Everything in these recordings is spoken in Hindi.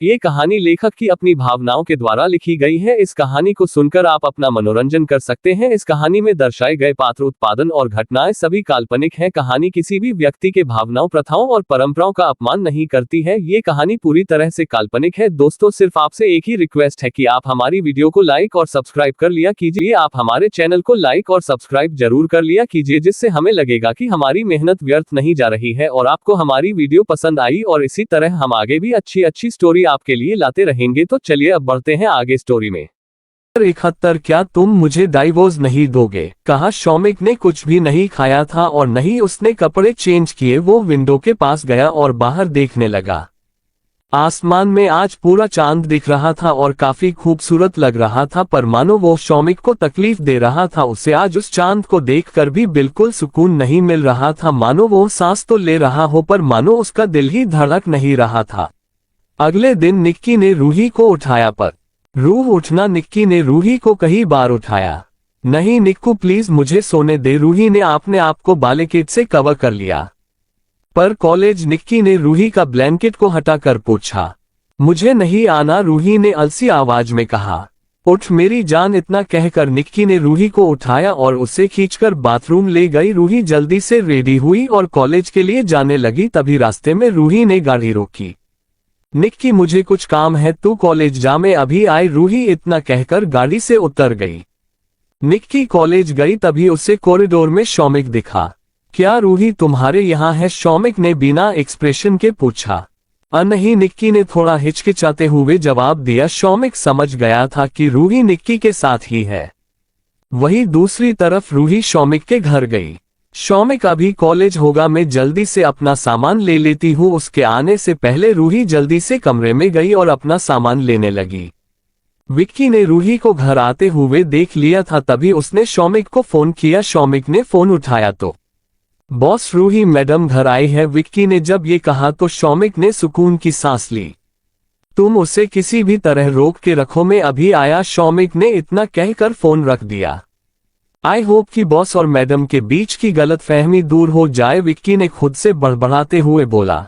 ये कहानी लेखक की अपनी भावनाओं के द्वारा लिखी गई है। इस कहानी को सुनकर आप अपना मनोरंजन कर सकते हैं। इस कहानी में दर्शाए गए पात्र, उत्पादन और घटनाएं सभी काल्पनिक हैं। कहानी किसी भी व्यक्ति के भावनाओं, प्रथाओं और परंपराओं का अपमान नहीं करती है। ये कहानी पूरी तरह से काल्पनिक है। दोस्तों, सिर्फ आपसे एक ही रिक्वेस्ट है कि आप हमारी वीडियो को लाइक और सब्सक्राइब कर लिया कीजिए। आप हमारे चैनल को लाइक और सब्सक्राइब जरूर कर लिया कीजिए, जिससे हमें लगेगा कि हमारी मेहनत व्यर्थ नहीं जा रही है और आपको हमारी वीडियो पसंद आई। और इसी तरह हम आगे भी अच्छी अच्छी स्टोरी आपके लिए लाते रहेंगे। तो चलिए अब बढ़ते हैं आगे स्टोरी में। 71 क्या तुम मुझे डाइवोर्स नहीं दोगे? कहा। शौमिक ने कुछ भी नहीं खाया था और नहीं उसने कपड़े चेंज किए। वो विंडो के पास गया और बाहर देखने लगा। आसमान में आज पूरा चांद दिख रहा था और काफी खूबसूरत लग रहा था, पर मानो वो शौमिक को तकलीफ दे रहा था। उसे आज उस चांद को देखकर भी बिल्कुल सुकून नहीं मिल रहा था। मानो वो सांस तो ले रहा हो, पर मानो उसका दिल ही धड़क नहीं रहा था। अगले दिन निक्की ने रूही को उठाया, पर रूह उठना। निक्की ने रूही को कई बार उठाया। नहीं निक्कू, प्लीज मुझे सोने दे। रूही ने अपने आप को ब्लैंकेट से कवर कर लिया। पर कॉलेज? निक्की ने रूही का ब्लैंकेट को हटाकर पूछा। मुझे नहीं आना, रूही ने अलसी आवाज में कहा। उठ मेरी जान। इतना कहकर निक्की ने रूही को उठाया और उसे खींचकर बाथरूम ले गई। रूही जल्दी से रेडी हुई और कॉलेज के लिए जाने लगी। तभी रास्ते में रूही ने गाड़ी रोकी। निक्की, मुझे कुछ काम है, तू कॉलेज जा, मैं अभी आई। रूही इतना कहकर गाड़ी से उतर गई। निक्की कॉलेज गई, तभी उसे कॉरिडोर में शौमिक दिखा। क्या रूही तुम्हारे यहाँ है? शौमिक ने बिना एक्सप्रेशन के पूछा। नहीं, निक्की ने थोड़ा हिचकिचाते हुए जवाब दिया। शौमिक समझ गया था कि रूही निक्की के साथ ही है। वहीं दूसरी तरफ रूही शौमिक के घर गई। शौमिक अभी कॉलेज होगा, मैं जल्दी से अपना सामान ले लेती हूँ। उसके आने से पहले रूही जल्दी से कमरे में गई और अपना सामान लेने लगी। विक्की ने रूही को घर आते हुए देख लिया था, तभी उसने शौमिक को फोन किया। शौमिक ने फोन उठाया तो बॉस, रूही मैडम घर आई है। विक्की ने जब ये कहा तो शौमिक ने सुकून की सांस ली। तुम उसे किसी भी तरह रोक के रखो, मैं अभी आया। शौमिक ने इतना कहकर फोन रख दिया। आई होप कि बॉस और मैडम के बीच की गलतफहमी दूर हो जाए, विक्की ने खुद से बड़बड़ाते हुए बोला।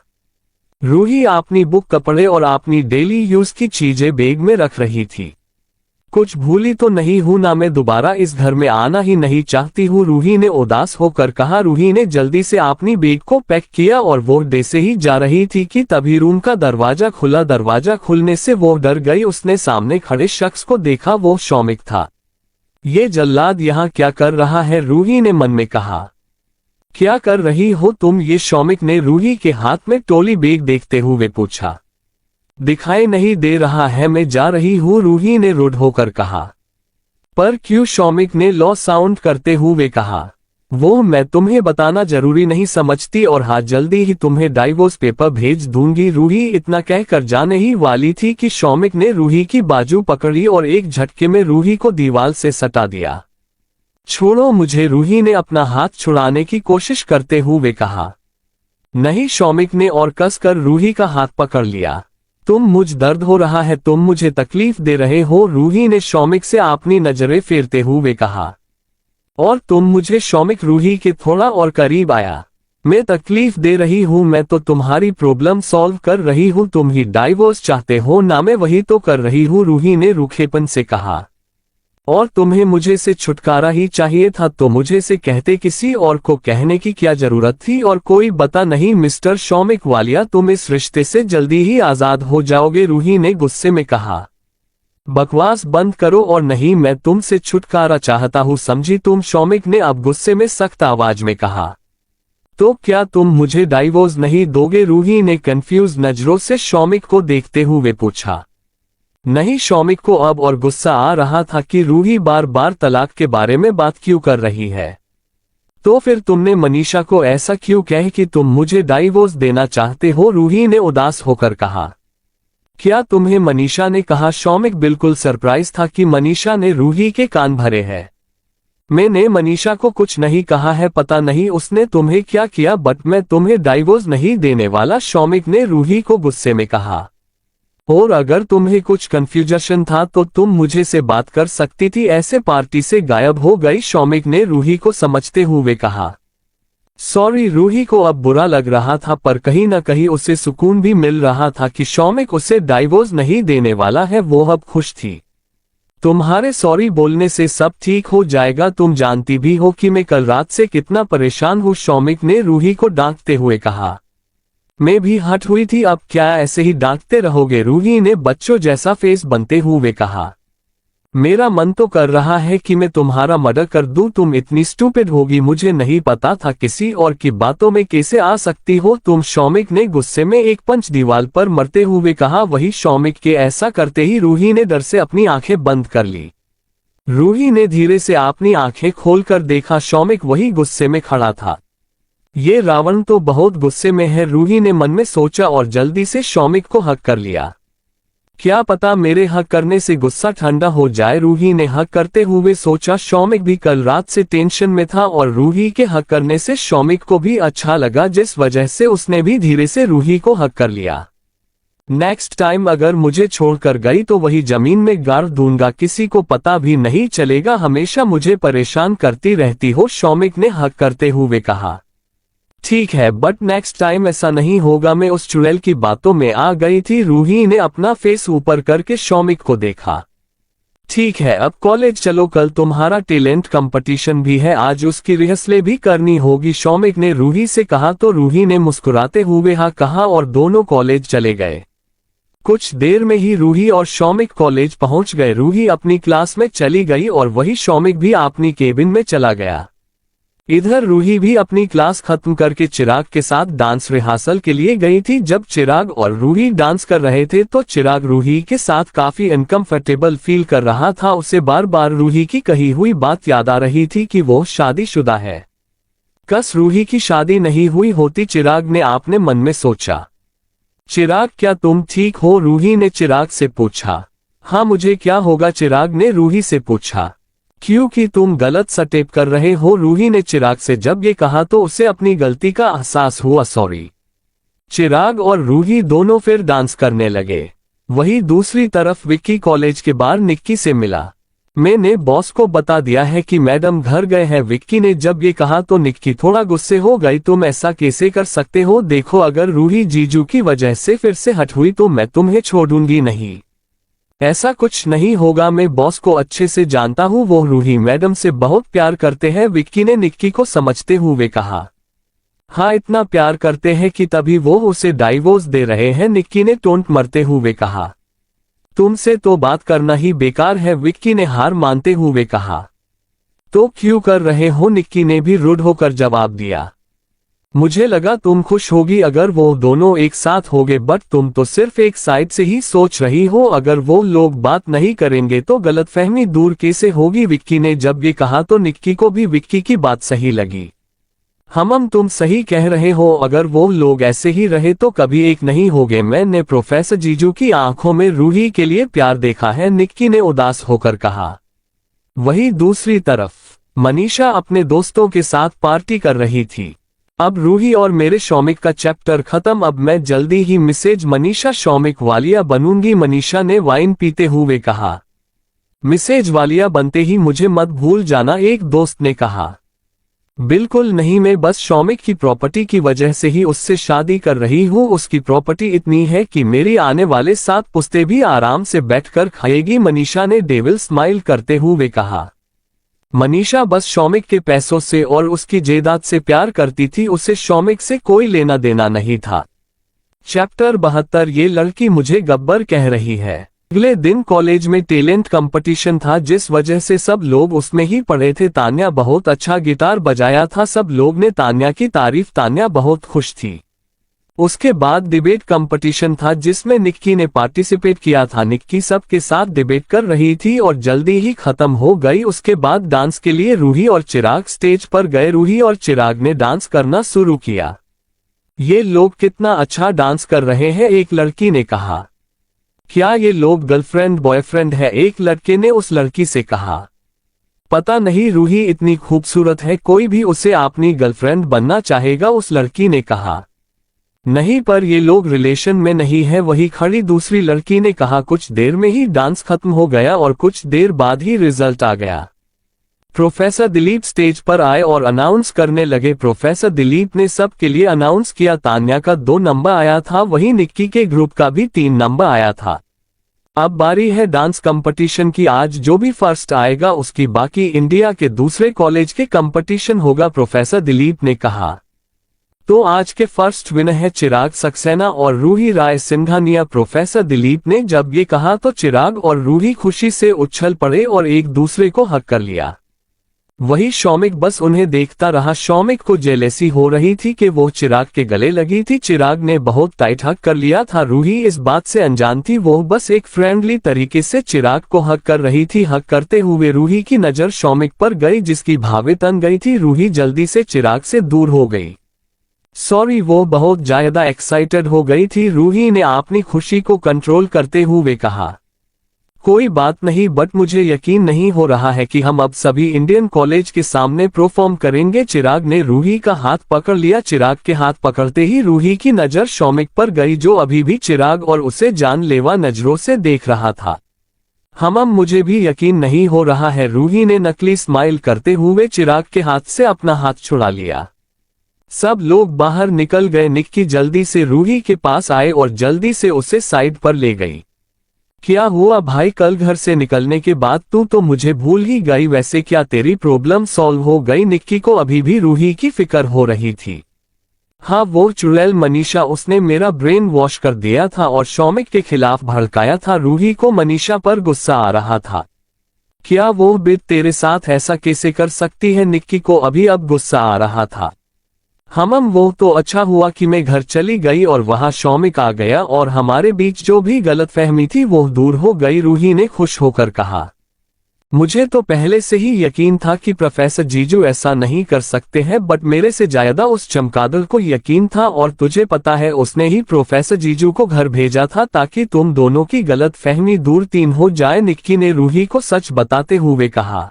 रूही अपनी बुक, कपड़े और अपनी डेली यूज की चीजें बैग में रख रही थी। कुछ भूली तो नहीं हूं ना? मैं दोबारा इस घर में आना ही नहीं चाहती हूँ, रूही ने उदास होकर कहा। रूही ने जल्दी से अपनी बैग को पैक किया और वो डे से ही जा रही थी कि तभी रूम का दरवाजा खुला। दरवाजा खुलने से वो डर गई। उसने सामने खड़े शख्स को देखा, वो शौमिक था। ये जल्लाद यहाँ क्या कर रहा है? रूही ने मन में कहा। क्या कर रही हो तुम? ये शौमिक ने रूही के हाथ में टोली बैग देखते हुए पूछा। दिखाई नहीं दे रहा है, मैं जा रही हूँ, रूही ने रूड होकर कहा। पर क्यों? शौमिक ने लो साउंड करते हुए कहा। वो मैं तुम्हें बताना जरूरी नहीं समझती, और हाँ जल्दी ही तुम्हें डाइवोर्स पेपर भेज दूंगी। रूही इतना कहकर जाने ही वाली थी कि शौमिक ने रूही की बाजू पकड़ी और एक झटके में रूही को दीवार से सटा दिया। छोड़ो मुझे, रूही ने अपना हाथ छुड़ाने की कोशिश करते हुए कहा। नहीं, शौमिक ने और कसकर रूही का हाथ पकड़ लिया। तुम मुझ दर्द हो रहा है, तुम मुझे तकलीफ दे रहे हो, रूही ने शौमिक से अपनी नजरें फेरते हुए कहा। और तुम मुझे? शौमिक रूही के थोड़ा और करीब आया। मैं तकलीफ दे रही हूँ? मैं तो तुम्हारी प्रॉब्लम सॉल्व कर रही हूँ। तुम ही डाइवोर्स चाहते हो ना? मैं वही तो कर रही हूँ, रूही ने रूखेपन से कहा। और तुम्हें मुझे से छुटकारा ही चाहिए था तो मुझे से कहते, किसी और को कहने की क्या जरूरत थी? और कोई बता नहीं मिस्टर शौमिक वालिया, तुम इस रिश्ते से जल्दी ही आजाद हो जाओगे, रूही ने गुस्से में कहा। बकवास बंद करो, और नहीं मैं तुमसे छुटकारा चाहता हूँ, समझी तुम? शौमिक ने अब गुस्से में सख्त आवाज में कहा। तो क्या तुम मुझे डाइवोर्स नहीं दोगे? रूही ने कंफ्यूज नजरों से शौमिक को देखते हुए पूछा। नहीं, शौमिक को अब और गुस्सा आ रहा था कि रूही बार बार तलाक के बारे में बात क्यों कर रही है। तो फिर तुमने मनीषा को ऐसा क्यों कह कि तुम मुझे डाइवोर्स देना चाहते हो? रूही ने उदास होकर कहा। क्या तुम्हें मनीषा ने कहा? शौमिक बिल्कुल सरप्राइज था कि मनीषा ने रूही के कान भरे हैं। मैंने मनीषा को कुछ नहीं कहा है, पता नहीं उसने तुम्हें क्या किया, बट मैं तुम्हें डाइवोर्स नहीं देने वाला, शौमिक ने रूही को गुस्से में कहा। और अगर तुम्हें कुछ कंफ्यूजन था तो तुम मुझे से बात कर सकती थी, ऐसे पार्टी से गायब हो गई, शौमिक ने रूही को समझते हुए कहा। सॉरी, रूही को अब बुरा लग रहा था, पर कहीं न कहीं उसे सुकून भी मिल रहा था कि शौमिक उसे डाइवोर्स नहीं देने वाला है। वो अब खुश थी। तुम्हारे सॉरी बोलने से सब ठीक हो जाएगा, तुम जानती भी हो कि मैं कल रात से कितना परेशान हूँ, शौमिक ने रूही को डांटते हुए कहा। मैं भी हट हुई थी, अब क्या ऐसे ही डांटते रहोगे? रूही ने बच्चों जैसा फेस बनते हुए कहा। मेरा मन तो कर रहा है कि मैं तुम्हारा मर्डर कर दूं, तुम इतनी स्टूपिड होगी, मुझे नहीं पता था किसी और की बातों में कैसे आ सकती हो तुम, शौमिक ने गुस्से में एक पंच दीवार पर मरते हुए कहा। वही शौमिक के ऐसा करते ही रूही ने डर से अपनी आंखें बंद कर ली। रूही ने धीरे से अपनी आंखें खोलकर देखा, शौमिक वही गुस्से में खड़ा था। ये रावण तो बहुत गुस्से में है, रूही ने मन में सोचा और जल्दी से शौमिक को हक कर लिया। क्या पता मेरे हक करने से गुस्सा ठंडा हो जाए, रूही ने हक करते हुए सोचा। शौमिक भी कल रात से टेंशन में था और रूही के हक करने से शौमिक को भी अच्छा लगा, जिस वजह से उसने भी धीरे से रूही को हक कर लिया। नेक्स्ट टाइम अगर मुझे छोड़कर गई तो वही जमीन में गाड़ दूंगा, किसी को पता भी नहीं चलेगा, हमेशा मुझे परेशान करती रहती हो, शौमिक ने हक करते हुए कहा। ठीक है, बट नेक्स्ट टाइम ऐसा नहीं होगा, मैं उस चुड़ैल की बातों में आ गई थी। रूही ने अपना फेस ऊपर करके शौमिक को देखा। ठीक है, अब कॉलेज चलो, कल तुम्हारा टैलेंट कंपटीशन भी है, आज उसकी रिहर्सलें भी करनी होगी, शौमिक ने रूही से कहा। तो रूही ने मुस्कुराते हुए हाँ कहा और दोनों कॉलेज चले गए। कुछ देर में ही रूही और शौमिक कॉलेज पहुंच गए। रूही अपनी क्लास में चली गई और वही शौमिक भी अपनी केबिन में चला गया। इधर रूही भी अपनी क्लास खत्म करके चिराग के साथ डांस रिहर्सल के लिए गई थी। जब चिराग और रूही डांस कर रहे थे तो चिराग रूही के साथ काफी अनकंफर्टेबल फील कर रहा था। उसे बार बार रूही की कही हुई बात याद आ रही थी कि वो शादीशुदा है। कस रूही की शादी नहीं हुई होती, चिराग ने अपने मन में सोचा। चिराग, क्या तुम ठीक हो? रूही ने चिराग से पूछा। हाँ, मुझे क्या होगा? चिराग ने रूही से पूछा। क्योंकि तुम गलत स्टेप कर रहे हो, रूही ने चिराग से जब ये कहा तो उसे अपनी गलती का एहसास हुआ। सॉरी। चिराग और रूही दोनों फिर डांस करने लगे। वही दूसरी तरफ विक्की कॉलेज के बाहर निक्की से मिला। मैंने बॉस को बता दिया है कि मैडम घर गए हैं, विक्की ने जब ये कहा तो निक्की थोड़ा गुस्से हो गई। तुम ऐसा कैसे कर सकते हो? देखो, अगर रूही जीजू की वजह से फिर से हट हुई तो मैं तुम्हें छोड़ूंगी नहीं। ऐसा कुछ नहीं होगा, मैं बॉस को अच्छे से जानता हूँ, वो रूही मैडम से बहुत प्यार करते हैं, विक्की ने निक्की को समझते हुए कहा। हाँ, इतना प्यार करते हैं कि तभी वो उसे डाइवोर्स दे रहे हैं, निक्की ने टोंट मरते हुए कहा। तुमसे तो बात करना ही बेकार है, विक्की ने हार मानते हुए कहा। तो क्यों कर रहे हो? निक्की ने भी रूड होकर जवाब दिया। मुझे लगा तुम खुश होगी अगर वो दोनों एक साथ होगे, बट तुम तो सिर्फ एक साइड से ही सोच रही हो। अगर वो लोग बात नहीं करेंगे तो गलतफहमी दूर कैसे होगी? विक्की ने जब ये कहा तो निक्की को भी विक्की की बात सही लगी। तुम सही कह रहे हो, अगर वो लोग ऐसे ही रहे तो कभी एक नहीं होंगे। मैंने प्रोफेसर जीजू की आंखों में रूही के लिए प्यार देखा है, निक्की ने उदास होकर कहा। वही दूसरी तरफ मनीषा अपने दोस्तों के साथ पार्टी कर रही थी। अब रूही और मेरे शौमिक का चैप्टर खत्म, अब मैं जल्दी ही मिसेज मनीषा शौमिक वालिया बनूंगी, मनीषा ने वाइन पीते हुए कहा। मिसेज वालिया बनते ही मुझे मत भूल जाना, एक दोस्त ने कहा। बिल्कुल नहीं, मैं बस शौमिक की प्रॉपर्टी की वजह से ही उससे शादी कर रही हूँ। उसकी प्रॉपर्टी इतनी है कि मेरी आने वाले 7 पुश्ते भी आराम से बैठकर खाएगी, मनीषा ने डेविल स्माइल करते हुए कहा। मनीषा बस शौमिक के पैसों से और उसकी जायदाद से प्यार करती थी, उसे शौमिक से कोई लेना देना नहीं था। चैप्टर 72 ये लड़की मुझे गब्बर कह रही है। अगले दिन कॉलेज में टैलेंट कंपटीशन था, जिस वजह से सब लोग उसमें ही पड़े थे। तान्या बहुत अच्छा गिटार बजाया था, सब लोग ने तान्या की तारीफ, तान्या बहुत खुश थी। उसके बाद डिबेट कंपटीशन था जिसमें निक्की ने पार्टिसिपेट किया था। निक्की सबके साथ डिबेट कर रही थी और जल्दी ही खत्म हो गई। उसके बाद डांस के लिए रूही और चिराग स्टेज पर गए। रूही और चिराग ने डांस करना शुरू किया। ये लोग कितना अच्छा डांस कर रहे हैं, एक लड़की ने कहा। क्या ये लोग गर्लफ्रेंड बॉयफ्रेंड है? एक लड़के ने उस लड़की से कहा। पता नहीं, रूही इतनी खूबसूरत है, कोई भी उसे अपनी गर्लफ्रेंड बनना चाहेगा, उस लड़की ने कहा। नहीं, पर ये लोग रिलेशन में नहीं है, वही खड़ी दूसरी लड़की ने कहा। कुछ देर में ही डांस खत्म हो गया और कुछ देर बाद ही रिजल्ट आ गया। प्रोफेसर दिलीप स्टेज पर आए और अनाउंस करने लगे। प्रोफेसर दिलीप ने सब के लिए अनाउंस किया। तान्या का 2 नंबर आया था, वहीं निक्की के ग्रुप का भी 3 नंबर आया था। अब बारी है डांस कंपटीशन की। आज जो भी फर्स्ट आएगा उसकी बाकी इंडिया के दूसरे कॉलेज के कंपटीशन होगा, प्रोफेसर दिलीप ने कहा। तो आज के फर्स्ट विनर है चिराग सक्सेना और रूही राय सिंघानिया। प्रोफेसर दिलीप ने जब ये कहा तो चिराग और रूही खुशी से उछल पड़े और एक दूसरे को हक कर लिया। वही शौमिक बस उन्हें देखता रहा। शौमिक को जेलेसी हो रही थी कि वो चिराग के गले लगी थी। चिराग ने बहुत टाइट हक कर लिया था। रूही इस बात से अनजान थी, वो बस एक फ्रेंडली तरीके से चिराग को हक कर रही थी। हक करते हुए रूही की नजर शौमिक पर गई, जिसकी भावें तन गई थी। रूही जल्दी से चिराग से दूर हो गई। सॉरी, वो बहुत ज्यादा एक्साइटेड हो गई थी। रूही ने अपनी खुशी को कंट्रोल करते हुए कहा, कोई बात नहीं, बट मुझे यकीन नहीं हो रहा है कि हम अब सभी इंडियन कॉलेज के सामने परफॉर्म करेंगे। चिराग ने रूही का हाथ पकड़ लिया। चिराग के हाथ पकड़ते ही रूही की नजर शौमिक पर गई, जो अभी भी चिराग और उसे जानलेवा नजरों से देख रहा था। मुझे भी यकीन नहीं हो रहा है। रूही ने नकली स्माइल करते हुए चिराग के हाथ से अपना हाथ छुड़ा लिया। सब लोग बाहर निकल गए। निक्की जल्दी से रूही के पास आए और जल्दी से उसे साइड पर ले गई। क्या हुआ भाई, कल घर से निकलने के बाद तू तो मुझे भूल ही गई। वैसे क्या तेरी प्रॉब्लम सॉल्व हो गई? निक्की को अभी भी रूही की फिक्र हो रही थी। हाँ, वो चुड़ैल मनीषा, उसने मेरा ब्रेन वॉश कर दिया था और शौमिक के खिलाफ भड़काया था। रूही को मनीषा पर गुस्सा आ रहा था। क्या वो भी तेरे साथ ऐसा कैसे कर सकती है? निक्की को अभी अब गुस्सा आ रहा था। वो तो अच्छा हुआ कि मैं घर चली गई और वहां शौमिक आ गया और हमारे बीच जो भी गलतफहमी थी वो दूर हो गई। रूही ने खुश होकर कहा, मुझे तो पहले से ही यकीन था कि प्रोफेसर जीजू ऐसा नहीं कर सकते हैं, बट मेरे से ज्यादा उस चमगादड़ को यकीन था। और तुझे पता है, उसने ही प्रोफेसर जीजू को घर भेजा था ताकि तुम दोनों की गलतफहमी दूर तीन हो जाए। निक्की ने रूही को सच बताते हुए कहा।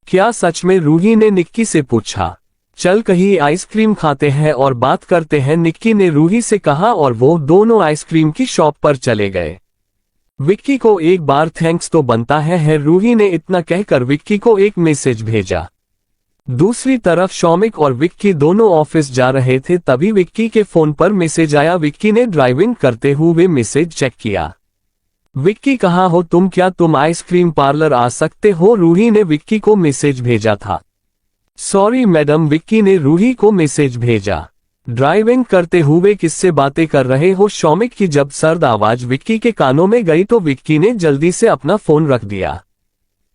क्या सच में? रूही ने निक्की से पूछा। चल कहीं आइसक्रीम खाते हैं और बात करते हैं, निक्की ने रूही से कहा और वो दोनों आइसक्रीम की शॉप पर चले गए। विक्की को एक बार थैंक्स तो बनता है। रूही ने इतना कहकर विक्की को एक मैसेज भेजा। दूसरी तरफ शौमिक और विक्की दोनों ऑफिस जा रहे थे, तभी विक्की के फोन पर मैसेज आया। विक्की ने ड्राइविंग करते हुए मैसेज चेक किया। विक्की, कहाँ हो तुम? क्या तुम आइसक्रीम पार्लर आ सकते हो? रूही ने विक्की को मैसेज भेजा था। सॉरी मैडम, विक्की ने रूही को मैसेज भेजा। ड्राइविंग करते हुए किससे बातें कर रहे हो? शौमिक की जब सर्द आवाज विक्की के कानों में गई तो विक्की ने जल्दी से अपना फोन रख दिया।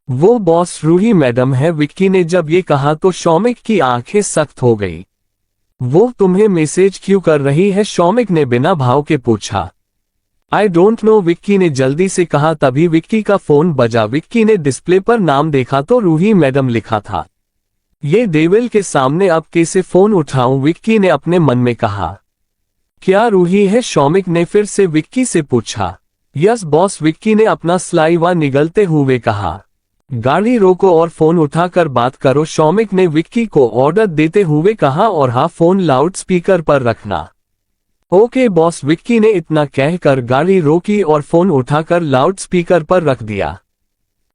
वो बॉस रूही मैडम है, विक्की ने जब ये कहा तो शौमिक की आंखें सख्त हो गई। वो तुम्हें मैसेज क्यों कर रही है? शौमिक ने बिना भाव के पूछा। आई डोंट नो, विक्की ने जल्दी से कहा। तभी विक्की का फोन बजा। विक्की ने डिस्प्ले पर नाम देखा तो रूही मैडम लिखा था। ये डेविल के सामने अब कैसे फोन उठाऊं? विक्की ने अपने मन में कहा। क्या रूही है? शौमिक ने फिर से विक्की से पूछा। यस बॉस, विक्की ने अपना स्लाइवा निगलते हुए कहा। गाड़ी रोको और फोन उठाकर बात करो, शौमिक ने विक्की को ऑर्डर देते हुए कहा। और हाँ, फोन लाउड स्पीकर पर रखना। ओके बॉस, विक्की ने इतना कहकर गाड़ी रोकी और फोन उठाकर लाउड स्पीकर पर रख दिया।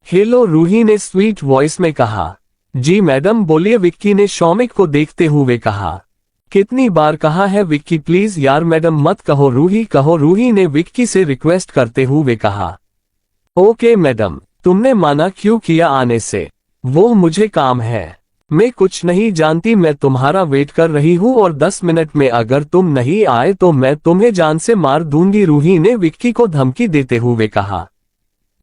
हेलो, रूही ने स्वीट वॉइस में कहा। जी मैडम बोलिए, विक्की ने शौमिक को देखते हुए कहा। कितनी बार कहा है विक्की, प्लीज यार मैडम मत कहो, रूही कहो, रूही ने विक्की से रिक्वेस्ट करते हुए कहा। ओके मैडम, तुमने माना क्यों किया आने से? वो मुझे काम है। मैं कुछ नहीं जानती, मैं तुम्हारा वेट कर रही हूँ और 10 मिनट में अगर तुम नहीं आए तो मैं तुम्हें जान से मार दूंगी, रूही ने विक्की को धमकी देते हुए कहा।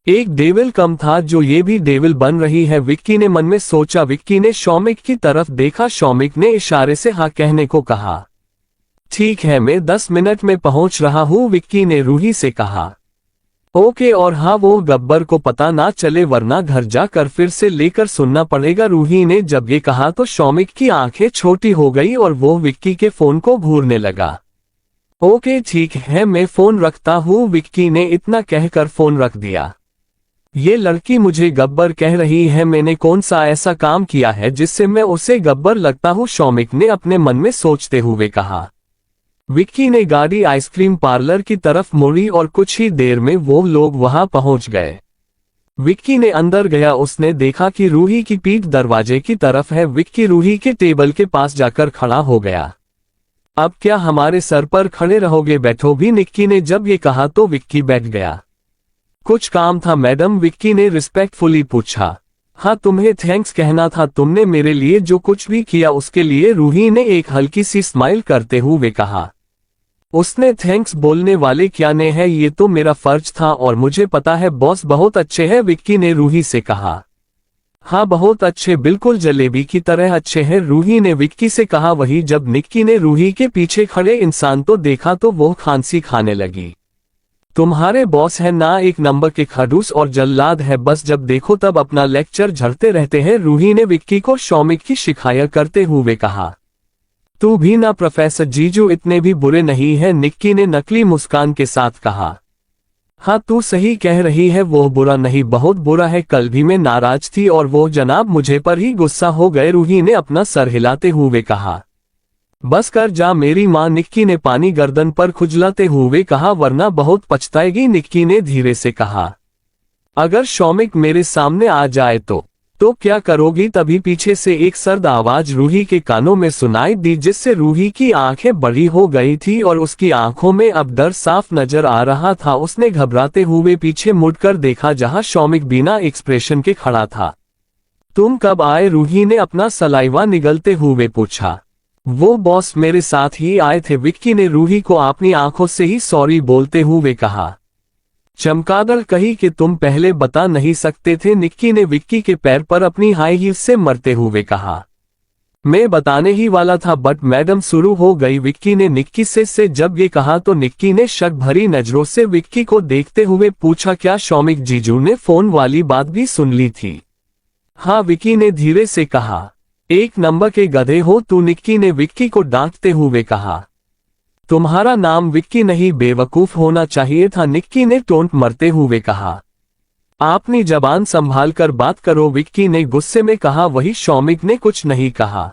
एक डेविल कम था जो ये भी डेविल बन रही है, विक्की ने मन में सोचा। विक्की ने शौमिक की तरफ देखा। शौमिक ने इशारे से हाँ कहने को कहा। ठीक है, मैं 10 मिनट में पहुंच रहा हूँ, विक्की ने रूही से कहा। ओके, और हाँ वो गब्बर को पता ना चले वरना घर जाकर फिर से लेकर सुनना पड़ेगा। रूही ने जब ये कहा तो शौमिक की आंखें छोटी हो गई और वो विक्की के फोन को घूरने लगा। ओके ठीक है, मैं फोन रखता हूँ, विक्की ने इतना कहकर फोन रख दिया। ये लड़की मुझे गब्बर कह रही है, मैंने कौन सा ऐसा काम किया है जिससे मैं उसे गब्बर लगता हूँ, शौमिक ने अपने मन में सोचते हुए कहा। विक्की ने गाड़ी आइसक्रीम पार्लर की तरफ मुड़ी और कुछ ही देर में वो लोग वहां पहुंच गए। विक्की ने अंदर गया। उसने देखा कि रूही की पीठ दरवाजे की तरफ है। विक्की रूही के टेबल के पास जाकर खड़ा हो गया। अब क्या हमारे सर पर खड़े रहोगे? बैठो भी। निक्की ने जब ये कहा तो विक्की बैठ गया। कुछ काम था मैडम? विक्की ने रिस्पेक्टफुली पूछा। हाँ, तुम्हें थैंक्स कहना था। तुमने मेरे लिए जो कुछ भी किया उसके लिए, रूही ने एक हल्की सी स्माइल करते हुए कहा। उसने थैंक्स बोलने वाले क्या ने है, ये तो मेरा फर्ज था और मुझे पता है बॉस बहुत अच्छे हैं, विक्की ने रूही से कहा। हाँ बहुत अच्छे, बिल्कुल जलेबी की तरह अच्छे हैं, रूही ने विक्की से कहा। वही जब निक्की ने रूही के पीछे खड़े इंसान तो देखा तो वो खांसी खाने लगी। तुम्हारे बॉस है ना एक नंबर के खड़ूस और जल्लाद है, बस जब देखो तब अपना लेक्चर झड़ते रहते हैं, रूही ने विक्की को शौमिक की शिकायत करते हुए कहा। तू भी ना प्रोफेसर जीजू इतने भी बुरे नहीं है, निक्की ने नकली मुस्कान के साथ कहा। हाँ तू सही कह रही है, वो बुरा नहीं बहुत बुरा है, कल भी मैं नाराज थी और वो जनाब मुझे पर ही गुस्सा हो गए, रूही ने अपना सर हिलाते हुए कहा। बस कर जा मेरी माँ, निक्की ने पानी गर्दन पर खुजलाते हुए कहा, वरना बहुत पछताएगी, निक्की ने धीरे से कहा। अगर शौमिक मेरे सामने आ जाए तो क्या करोगी? तभी पीछे से एक सर्द आवाज रूही के कानों में सुनाई दी, जिससे रूही की आंखें बड़ी हो गई थी और उसकी आंखों में अब डर साफ नजर आ रहा था। उसने घबराते हुए पीछे मुड़कर देखा जहां शौमिक बिना एक्सप्रेशन के खड़ा था। तुम कब आए? रूही ने अपना सलाइवा निगलते हुए पूछा। वो बॉस मेरे साथ ही आए थे, विक्की ने रूही को अपनी आंखों से ही सॉरी बोलते हुए कहा। चमगादड़ कही कि तुम पहले बता नहीं सकते थे, निक्की ने विक्की के पैर पर अपनी हाई हील्स से मरते हुए कहा। मैं बताने ही वाला था बट मैडम शुरू हो गई, विक्की ने निक्की से जब ये कहा तो निक्की ने शक भरी नजरों से विक्की को देखते हुए पूछा, क्या शौमिक जीजू ने फोन वाली बात भी सुन ली थी? हाँ, विक्की ने धीरे से कहा। एक नंबर के गधे हो तू, निक्की ने विक्की को डांटते हुए कहा। तुम्हारा नाम विक्की नहीं बेवकूफ होना चाहिए था, निक्की ने टोंट मरते हुए कहा। अपनी जबान संभाल कर बात करो, विक्की ने गुस्से में कहा। वही शौमिक ने कुछ नहीं कहा।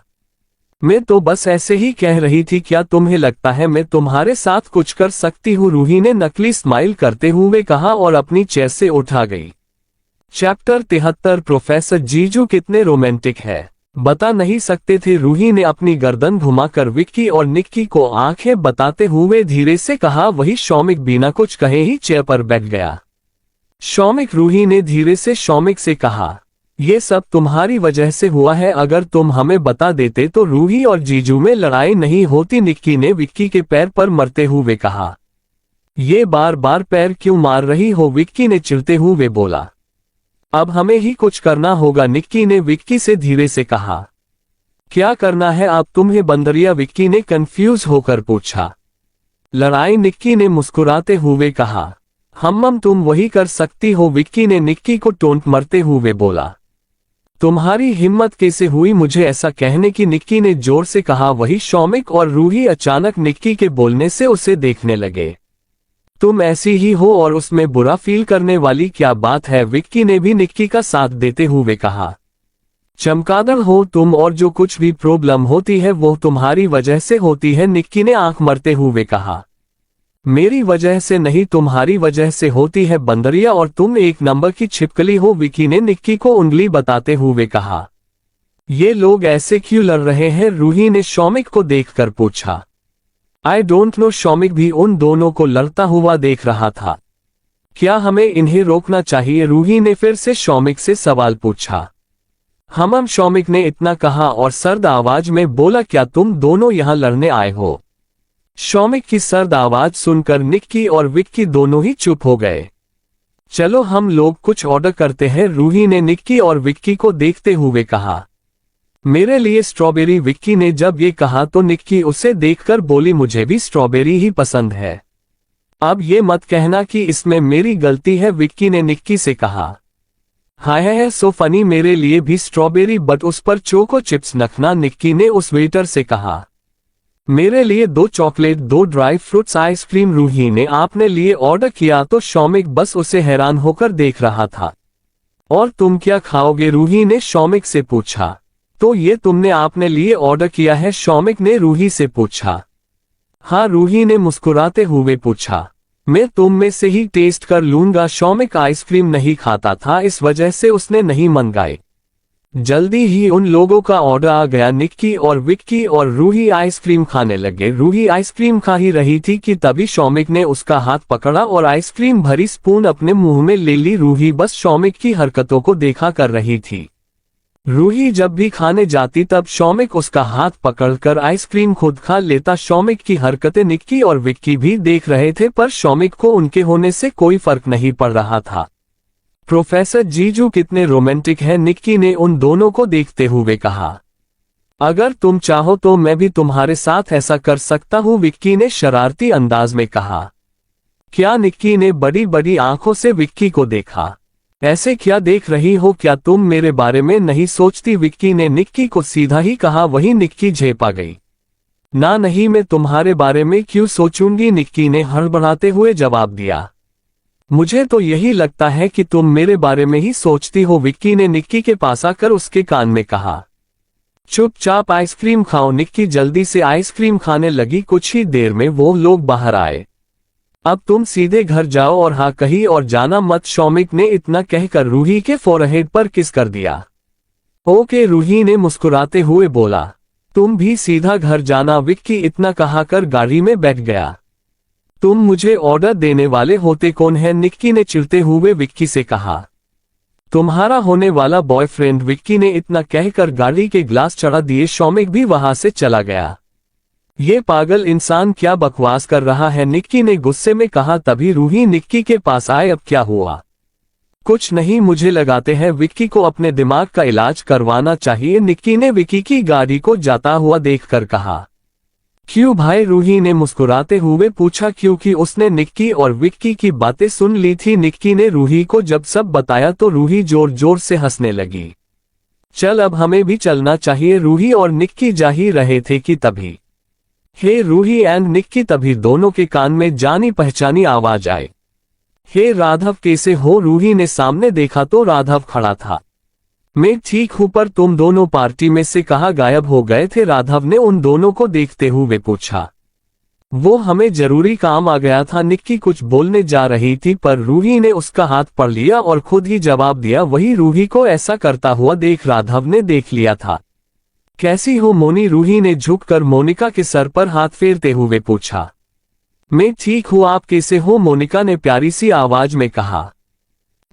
मैं तो बस ऐसे ही कह रही थी, क्या तुम्हें लगता है मैं तुम्हारे साथ कुछ कर सकती हूँ? रूही ने नकली स्माइल करते हुए कहा और अपनी चेयर से उठा गई। चैप्टर 73 प्रोफेसर जीजू कितने रोमांटिक है, बता नहीं सकते थे, रूही ने अपनी गर्दन घुमाकर विक्की और निक्की को आंखें बताते हुए धीरे से कहा। वही शौमिक बिना कुछ कहे ही चेयर पर बैठ गया। शौमिक, रूही ने धीरे से शौमिक से कहा, ये सब तुम्हारी वजह से हुआ है, अगर तुम हमें बता देते तो रूही और जीजू में लड़ाई नहीं होती, निक्की ने विक्की के पैर पर मरते हुए कहा। ये बार बार पैर क्यों मार रही हो? विक्की ने चिढ़ते हुए बोला। अब हमें ही कुछ करना होगा, निक्की ने विक्की से धीरे से कहा। क्या करना है आप तुम्हें बंदरिया? विक्की ने कंफ्यूज होकर पूछा। लड़ाई, निक्की ने मुस्कुराते हुए कहा। हम तुम वही कर सकती हो, विक्की ने निक्की को टोंट मरते हुए बोला। तुम्हारी हिम्मत कैसे हुई मुझे ऐसा कहने की? निक्की ने जोर से कहा। वही शौमिक और रूही अचानक निक्की के बोलने से उसे देखने लगे। तुम ऐसी ही हो और उसमें बुरा फील करने वाली क्या बात है? विक्की ने भी निक्की का साथ देते हुए कहा। चमगादड़ हो तुम और जो कुछ भी प्रॉब्लम होती है वो तुम्हारी वजह से होती है, निक्की ने आंख मरते हुए कहा। मेरी वजह से नहीं, तुम्हारी वजह से होती है बंदरिया, और तुम एक नंबर की छिपकली हो, विक्की ने निक्की को उंगली बताते हुए कहा। ये लोग ऐसे क्यों लड़ रहे हैं? रूही ने शौमिक को देखकर पूछा। आई डोंट नो, शौमिक भी उन दोनों को लड़ता हुआ देख रहा था। क्या हमें इन्हें रोकना चाहिए? रूही ने फिर से शौमिक से सवाल पूछा। हम शौमिक ने इतना कहा और सर्द आवाज में बोला, क्या तुम दोनों यहां लड़ने आए हो? शौमिक की सर्द आवाज सुनकर निक्की और विक्की दोनों ही चुप हो गए। चलो हम लोग कुछ ऑर्डर करते हैं, रूही ने निक्की और विक्की को देखते हुए कहा। मेरे लिए स्ट्रॉबेरी, विक्की ने जब ये कहा तो निक्की उसे देखकर बोली, मुझे भी स्ट्रॉबेरी ही पसंद है। अब ये मत कहना कि इसमें मेरी गलती है, विक्की ने निक्की से कहा। हाय है सो फनी, मेरे लिए भी स्ट्रॉबेरी बट उस पर चोको चिप्स रखना, निक्की ने उस वेटर से कहा। मेरे लिए 2 chocolate 2 dry fruits ice cream, Ruhi ने आपने लिए ऑर्डर किया तो शौमिक बस उसे हैरान होकर देख रहा था। और तुम क्या खाओगे? रूही ने शौमिक से पूछा। तो ये तुमने आपने लिए ऑर्डर किया है? शौमिक ने रूही से पूछा। हाँ, रूही ने मुस्कुराते हुए पूछा। मैं तुम में से ही टेस्ट कर लूंगा। शौमिक आइसक्रीम नहीं खाता था, इस वजह से उसने नहीं मंगाए। जल्दी ही उन लोगों का ऑर्डर आ गया। निक्की और विक्की और रूही आइसक्रीम खाने लगे। रूही आइसक्रीम खा ही रही थी कि तभी शौमिक ने उसका हाथ पकड़ा और आइसक्रीम भरी स्पून अपने मुंह में ले ली। रूही बस शौमिक की हरकतों को देखा कर रही थी। रूही जब भी खाने जाती तब शौमिक उसका हाथ पकड़कर आइसक्रीम खुद खा लेता। शौमिक की हरकतें निक्की और विक्की भी देख रहे थे, पर शौमिक को उनके होने से कोई फर्क नहीं पड़ रहा था। प्रोफेसर जीजू कितने रोमांटिक हैं, निक्की ने उन दोनों को देखते हुए कहा। अगर तुम चाहो तो मैं भी तुम्हारे साथ ऐसा कर सकता हूँ, विक्की ने शरारती अंदाज में कहा। क्या? निक्की ने बड़ी बड़ी आंखों से विक्की को देखा। ऐसे क्या देख रही हो? क्या तुम मेरे बारे में नहीं सोचती? विक्की ने निक्की को सीधा ही कहा। वही निक्की झेपा गई। ना नहीं, मैं तुम्हारे बारे में क्यों सोचूंगी, निक्की ने हड़बड़ाते हुए जवाब दिया। मुझे तो यही लगता है कि तुम मेरे बारे में ही सोचती हो, विक्की ने निक्की के पास आकर उसके कान में कहा। चुपचाप आइसक्रीम खाओ। निक्की जल्दी से आइसक्रीम खाने लगी। कुछ ही देर में वो लोग बाहर आए। अब तुम सीधे घर जाओ और हाँ कहीं और जाना मत, शौमिक ने इतना कहकर रूही के फोरहेड पर किस कर दिया। ओके, रूही ने मुस्कुराते हुए बोला। तुम भी सीधा घर जाना, विक्की इतना कहाकर गाड़ी में बैठ गया। तुम मुझे ऑर्डर देने वाले होते कौन है, निक्की ने चिढ़ते हुए विक्की से कहा। तुम्हारा होने वाला बॉयफ्रेंड, विक्की ने इतना कहकर गाड़ी के ग्लास चढ़ा दिए। शौमिक भी वहां से चला गया। ये पागल इंसान क्या बकवास कर रहा है, निक्की ने गुस्से में कहा। तभी रूही निक्की के पास आए। अब क्या हुआ? कुछ नहीं, मुझे लगाते हैं विक्की को अपने दिमाग का इलाज करवाना चाहिए, निक्की ने विक्की की गाड़ी को जाता हुआ देखकर कहा। क्यों भाई? रूही ने मुस्कुराते हुए पूछा, क्योंकि उसने निक्की और विक्की की बातें सुन ली थी। निक्की ने रूही को जब सब बताया तो रूही जोर जोर से हंसने लगी। चल अब हमें भी चलना चाहिए, रूही और निक्की जा ही रहे थे कि तभी हे रूही एंड निक्की, तभी दोनों के कान में जानी पहचानी आवाज आए। हे राघव, कैसे हो? रूही ने सामने देखा तो राघव खड़ा था। मैं ठीक हूं, पर तुम दोनों पार्टी में से कहाँ गायब हो गए थे? राघव ने उन दोनों को देखते हुए पूछा। वो हमें जरूरी काम आ गया था, निक्की कुछ बोलने जा रही थी पर रूही ने उसका हाथ पकड़ लिया और खुद ही जवाब दिया। वही रूही को ऐसा करता हुआ देख राघव ने देख लिया था। कैसी हो मोनी? रूही ने झुककर मोनिका के सर पर हाथ फेरते हुए पूछा। मैं ठीक हूँ, आप कैसे हो? मोनिका ने प्यारी सी आवाज में कहा।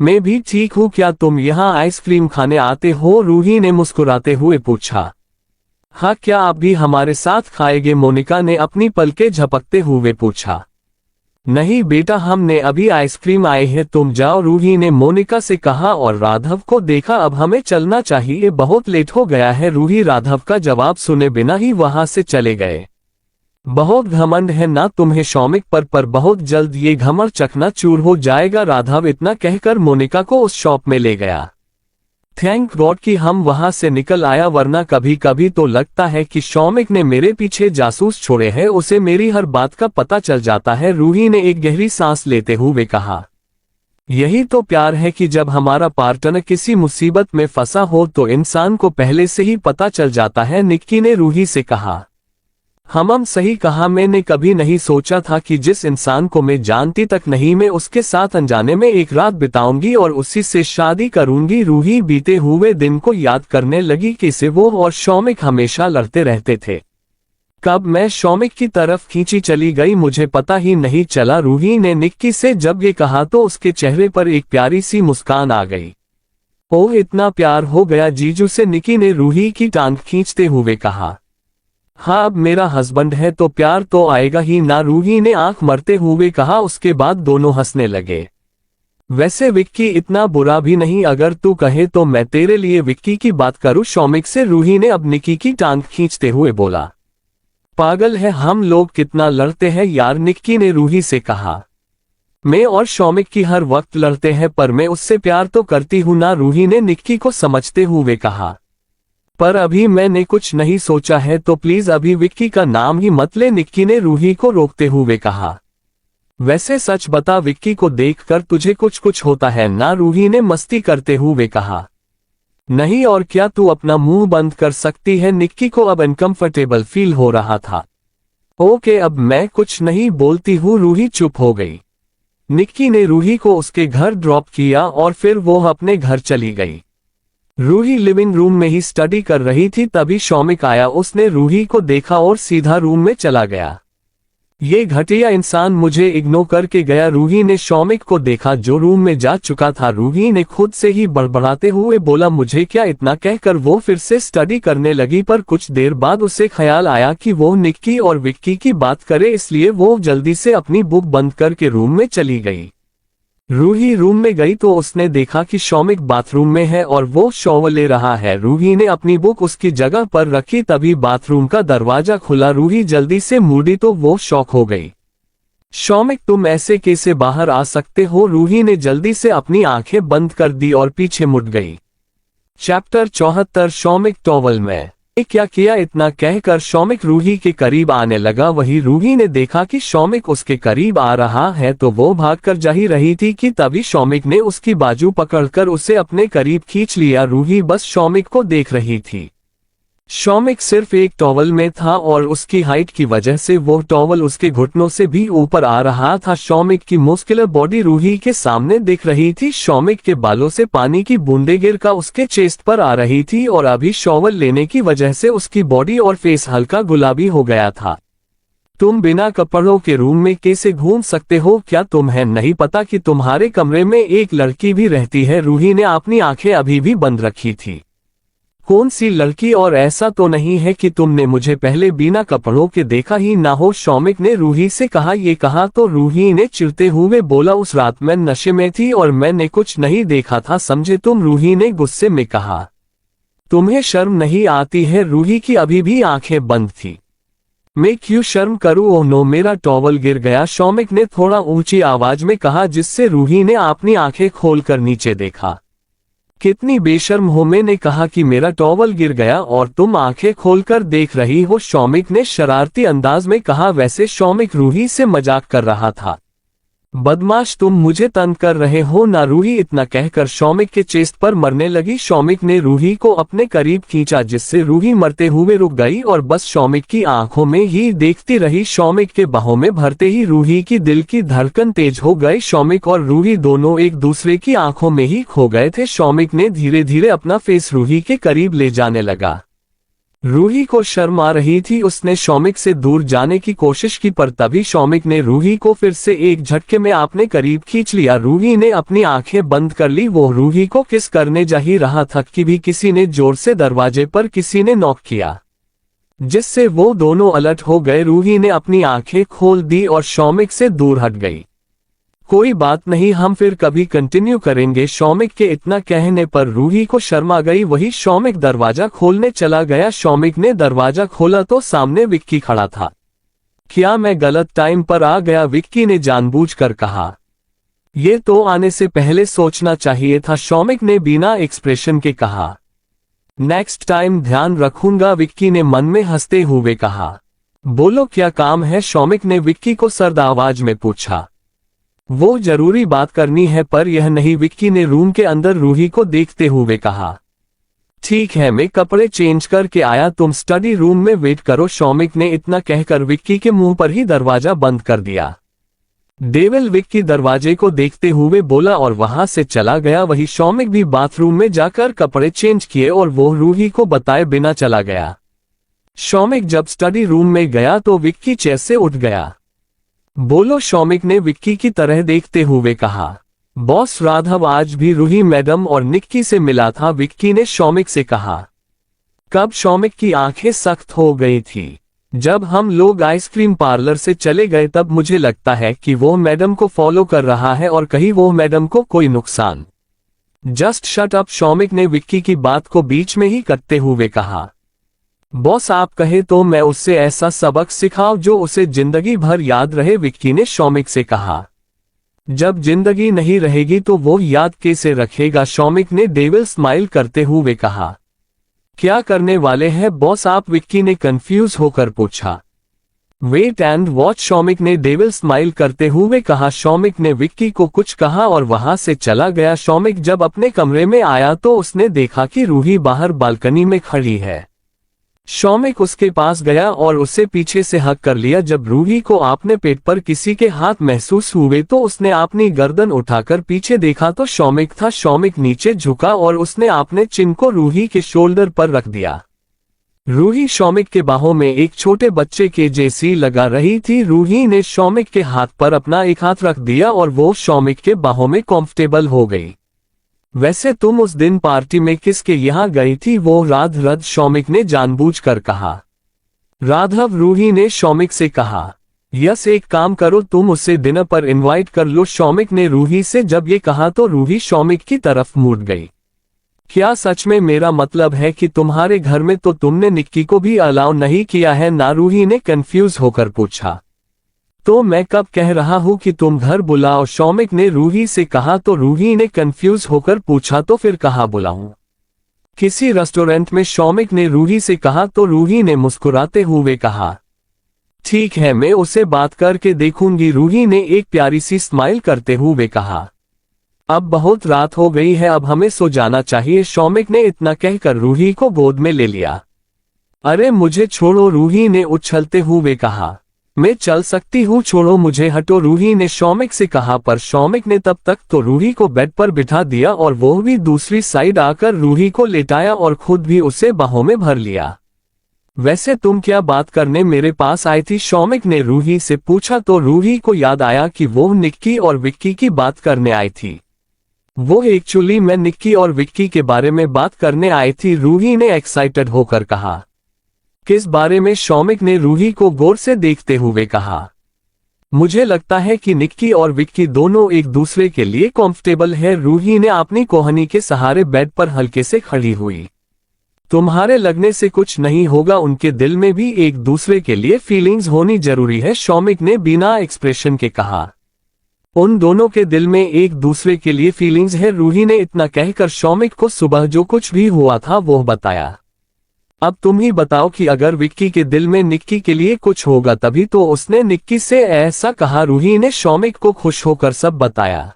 मैं भी ठीक हूँ, क्या तुम यहाँ आइसक्रीम खाने आते हो? रूही ने मुस्कुराते हुए पूछा। हाँ, क्या आप भी हमारे साथ खाएंगे? मोनिका ने अपनी पलकें झपकते हुए पूछा। नहीं बेटा, हमने अभी आइसक्रीम आए हैं, तुम जाओ, रूही ने मोनिका से कहा और राघव को देखा। अब हमें चलना चाहिए, बहुत लेट हो गया है। रूही राघव का जवाब सुने बिना ही वहां से चले गए। बहुत घमंड है ना तुम्हें शौमिक पर बहुत जल्द ये घमंड चकनाचूर हो जाएगा, राघव इतना कहकर मोनिका को उस शॉप में ले गया। थैंक गॉड कि हम वहां से निकल आया, वरना कभी कभी तो लगता है कि शौमिक ने मेरे पीछे जासूस छोड़े हैं, उसे मेरी हर बात का पता चल जाता है। रूही ने एक गहरी सांस लेते हुए कहा। यही तो प्यार है कि जब हमारा पार्टनर किसी मुसीबत में फंसा हो तो इंसान को पहले से ही पता चल जाता है, निक्की ने रूही से कहा। हम सही कहा, मैंने कभी नहीं सोचा था कि जिस इंसान को मैं जानती तक नहीं मैं उसके साथ अनजाने में एक रात बिताऊंगी और उसी से शादी करूंगी। रूही बीते हुए दिन को याद करने लगी कि से वो और शौमिक हमेशा लड़ते रहते थे। कब मैं शौमिक की तरफ खींची चली गई मुझे पता ही नहीं चला। रूही ने निक्की से जब ये कहा तो उसके चेहरे पर एक प्यारी सी मुस्कान आ गई। ओह, इतना प्यार हो गया जीजू से, निक्की ने रूही की टांग खींचते हुए कहा। हाँ, अब मेरा हस्बैंड है तो प्यार तो आएगा ही ना, रूही ने आंख मरते हुए कहा। उसके बाद दोनों हंसने लगे। वैसे विक्की इतना बुरा भी नहीं, अगर तू कहे तो मैं तेरे लिए विक्की की बात करूं शौमिक से, रूही ने अब निक्की की टांग खींचते हुए बोला। पागल है, हम लोग कितना लड़ते हैं यार, निक्की ने रूही से कहा। मैं और शौमिक की हर वक्त लड़ते हैं पर मैं उससे प्यार तो करती हूं ना, रूही ने निक्की को समझते हुए कहा। पर अभी मैंने कुछ नहीं सोचा है तो प्लीज अभी विक्की का नाम ही मत ले, निक्की ने रूही को रोकते हुए कहा। वैसे सच बता, विक्की को देखकर तुझे कुछ होता है ना, रूही ने मस्ती करते हुए कहा। नहीं और क्या, तू अपना मुंह बंद कर सकती है, निक्की को अब अनकंफर्टेबल फील हो रहा था। ओके, अब मैं कुछ नहीं बोलती हूँ, रूही चुप हो गई। निक्की ने रूही को उसके घर ड्रॉप किया और फिर वो अपने घर चली गई। रूही लिविंग रूम में ही स्टडी कर रही थी, तभी शौमिक आया। उसने रूही को देखा और सीधा रूम में चला गया। ये घटिया इंसान मुझे इग्नोर करके गया। रूही ने शौमिक को देखा जो रूम में जा चुका था। रूही ने खुद से ही बड़बड़ाते हुए बोला, मुझे क्या, इतना कहकर वो फिर से स्टडी करने लगी। पर कुछ देर बाद उसे ख्याल आया कि वो निक्की और विक्की की बात करे, इसलिए वो जल्दी से अपनी बुक बंद करके रूम में चली गई। रूही रूम में गई तो उसने देखा कि शौमिक बाथरूम में है और वो शॉवर ले रहा है। रूही ने अपनी बुक उसकी जगह पर रखी, तभी बाथरूम का दरवाजा खुला। रूही जल्दी से मुड़ी तो वो शॉक हो गई। शौमिक, तुम ऐसे कैसे बाहर आ सकते हो? रूही ने जल्दी से अपनी आंखें बंद कर दी और पीछे मुड़ गई। चैप्टर 74 शौमिक टॉवल में। क्या किया? इतना कहकर शौमिक रूही के करीब आने लगा। वही रूही ने देखा कि शौमिक उसके करीब आ रहा है तो वो भागकर जा ही रही थी कि तभी शौमिक ने उसकी बाजू पकड़कर उसे अपने करीब खींच लिया। रूही बस शौमिक को देख रही थी। शौमिक सिर्फ एक टॉवल में था और उसकी हाइट की वजह से वो टॉवल उसके घुटनों से भी ऊपर आ रहा था। शौमिक की मस्कुलर बॉडी रूही के सामने दिख रही थी। शौमिक के बालों से पानी की बूंदें गिरकर उसके चेस्ट पर आ रही थी और अभी शॉवर लेने की वजह से उसकी बॉडी और फेस हल्का गुलाबी हो गया था। तुम बिना कपड़ों के रूम में कैसे घूम सकते हो? क्या तुम्हें नहीं पता कि तुम्हारे कमरे में एक लड़की भी रहती है? रूही ने अपनी आंखें अभी भी बंद रखी थी। कौन सी लड़की? और ऐसा तो नहीं है कि तुमने मुझे पहले बिना कपड़ों के देखा ही ना हो? शौमिक ने रूही से कहा। ये कहा तो रूही ने चिढ़ते हुए बोला, उस रात मैं नशे में थी और मैंने कुछ नहीं देखा था, समझे तुम? रूही ने गुस्से में कहा। तुम्हें शर्म नहीं आती है? रूही की अभी भी आंखें बंद थी। मैं क्यों शर्म करूं? ओह नो, मेरा टॉवल गिर गया, शौमिक ने थोड़ा ऊंची आवाज में कहा, जिससे रूही ने अपनी आंखें खोलकर नीचे देखा। कितनी बेशर्म हो, मैंने कहा कि मेरा टॉवल गिर गया और तुम आंखें खोलकर देख रही हो, शौमिक ने शरारती अंदाज में कहा। वैसे शौमिक रूही से मजाक कर रहा था। बदमाश, तुम मुझे तंग कर रहे हो ना? रूही इतना कहकर शौमिक के चेस्ट पर मरने लगी। शौमिक ने रूही को अपने करीब खींचा, जिससे रूही मरते हुए रुक गई और बस शौमिक की आंखों में ही देखती रही। शौमिक के बाहों में भरते ही रूही की दिल की धड़कन तेज हो गई। शौमिक और रूही दोनों एक दूसरे की आंखों में ही खो गए थे। शौमिक ने धीरे धीरे अपना फेस रूही के करीब ले जाने लगा। रूही को शर्म आ रही थी। उसने शौमिक से दूर जाने की कोशिश की, पर तभी शौमिक ने रूही को फिर से एक झटके में अपने करीब खींच लिया। रूही ने अपनी आंखें बंद कर ली। वो रूही को किस करने जा ही रहा था कि भी किसी ने जोर से दरवाजे पर किसी ने नॉक किया, जिससे वो दोनों अलर्ट हो गए। रूही ने अपनी आंखें खोल दी और शौमिक से दूर हट गई। कोई बात नहीं, हम फिर कभी कंटिन्यू करेंगे। शौमिक के इतना कहने पर रूही को शर्म आ गई। वही शौमिक दरवाजा खोलने चला गया। शौमिक ने दरवाजा खोला तो सामने विक्की खड़ा था। क्या मैं गलत टाइम पर आ गया? विक्की ने जानबूझकर कहा। ये तो आने से पहले सोचना चाहिए था, शौमिक ने बिना एक्सप्रेशन के कहा। नेक्स्ट टाइम ध्यान रखूंगा, विक्की ने मन में हंसते हुए कहा। बोलो, क्या काम है? शौमिक ने विक्की को सर्द आवाज में पूछा। वो जरूरी बात करनी है, पर यह नहीं, विक्की ने रूम के अंदर रूही को देखते हुए कहा। ठीक है, मैं कपड़े चेंज करके आया, तुम स्टडी रूम में वेट करो। शौमिक ने इतना कहकर विक्की के मुंह पर ही दरवाजा बंद कर दिया। डेविल, विक्की दरवाजे को देखते हुए बोला और वहां से चला गया। वही शौमिक भी बाथरूम में जाकर कपड़े चेंज किए और वो रूही को बताए बिना चला गया। शौमिक जब स्टडी रूम में गया तो विक्की चेयर से उठ गया। बोलो, शौमिक ने विक्की की तरह देखते हुए कहा। बॉस, राघव आज भी रूही मैडम और निक्की से मिला था, विक्की ने शौमिक से कहा। कब? शौमिक की आंखें सख्त हो गई थी। जब हम लोग आइसक्रीम पार्लर से चले गए तब मुझे लगता है कि वो मैडम को फॉलो कर रहा है और कहीं वो मैडम को कोई नुकसान। जस्ट शट अप, शौमिक ने विक्की की बात को बीच में ही करते हुए कहा। बॉस, आप कहे तो मैं उससे ऐसा सबक सिखाऊं जो उसे जिंदगी भर याद रहे, विक्की ने शौमिक से कहा। जब जिंदगी नहीं रहेगी तो वो याद कैसे रखेगा? शौमिक ने डेविल स्माइल करते हुए कहा। क्या करने वाले हैं बॉस आप? विक्की ने कंफ्यूज होकर पूछा। वेट एंड वॉच, शौमिक ने डेविल स्माइल करते हुए कहा। शौमिक ने विक्की को कुछ कहा और वहां से चला गया। शौमिक जब अपने कमरे में आया तो उसने देखा कि रूही बाहर बालकनी में खड़ी है। शौमिक उसके पास गया और उसे पीछे से हक कर लिया। जब रूही को अपने पेट पर किसी के हाथ महसूस हुए तो उसने अपनी गर्दन उठाकर पीछे देखा तो शौमिक था। शौमिक नीचे झुका और उसने अपने चिन को रूही के शोल्डर पर रख दिया। रूही शौमिक के बाहों में एक छोटे बच्चे के जैसी लगा रही थी। रूही ने शौमिक के हाथ पर अपना एक हाथ रख दिया और वो शौमिक के बाहों में कंफर्टेबल हो गई। वैसे तुम उस दिन पार्टी में किसके यहाँ गई थी? वो राधव, शौमिक ने जानबूझकर कहा। राधव, रूही ने शौमिक से कहा। यस, एक काम करो, तुम उसे डिनर पर इनवाइट कर लो, शौमिक ने रूही से जब ये कहा तो रूही शौमिक की तरफ मुड़ गई। क्या सच में? मेरा मतलब है कि तुम्हारे घर में तो तुमने निक्की को भी अलाउ नहीं किया है ना? रूही ने कंफ्यूज होकर पूछा। तो मैं कब कह रहा हूं कि तुम घर बुलाओ? शौमिक ने रूही से कहा। तो रूही ने कंफ्यूज होकर पूछा, तो फिर कहाँ बुलाऊं? किसी रेस्टोरेंट में, शौमिक ने रूही से कहा। तो रूही ने मुस्कुराते हुए कहा, ठीक है, मैं उसे बात करके देखूंगी, रूही ने एक प्यारी सी स्माइल करते हुए कहा। अब बहुत रात हो गई है, अब हमें सो जाना चाहिए, शौमिक ने इतना कहकर रूही को गोद में ले लिया। अरे मुझे छोड़ो, रूही ने उछलते हुए कहा। मैं चल सकती हूँ, छोड़ो मुझे, हटो, रूही ने शौमिक से कहा। पर शौमिक ने तब तक तो रूही को बेड पर बिठा दिया और वो भी दूसरी साइड आकर रूही को लेटाया और खुद भी उसे बाहों में भर लिया। वैसे तुम क्या बात करने मेरे पास आई थी? शौमिक ने रूही से पूछा। तो रूही को याद आया कि वो निक्की और विक्की की बात करने आई थी। वो एक्चुअली मैं निक्की और विक्की के बारे में बात करने आई थी, रूही ने एक्साइटेड होकर कहा। किस बारे में? शौमिक ने रूही को गौर से देखते हुए कहा। मुझे लगता है कि निक्की और विक्की दोनों एक दूसरे के लिए कंफर्टेबल है, रूही ने अपनी कोहनी के सहारे बेड पर हल्के से खड़ी हुई। तुम्हारे लगने से कुछ नहीं होगा, उनके दिल में भी एक दूसरे के लिए फीलिंग्स होनी जरूरी है, शौमिक ने बिना एक्सप्रेशन के कहा। उन दोनों के दिल में एक दूसरे के लिए फीलिंग्स है, रूही ने इतना कहकर शौमिक को सुबह जो कुछ भी हुआ था वो बताया। अब तुम ही बताओ कि अगर विक्की के दिल में निक्की के लिए कुछ होगा तभी तो उसने निक्की से ऐसा कहा, रूही ने शौमिक को खुश होकर सब बताया।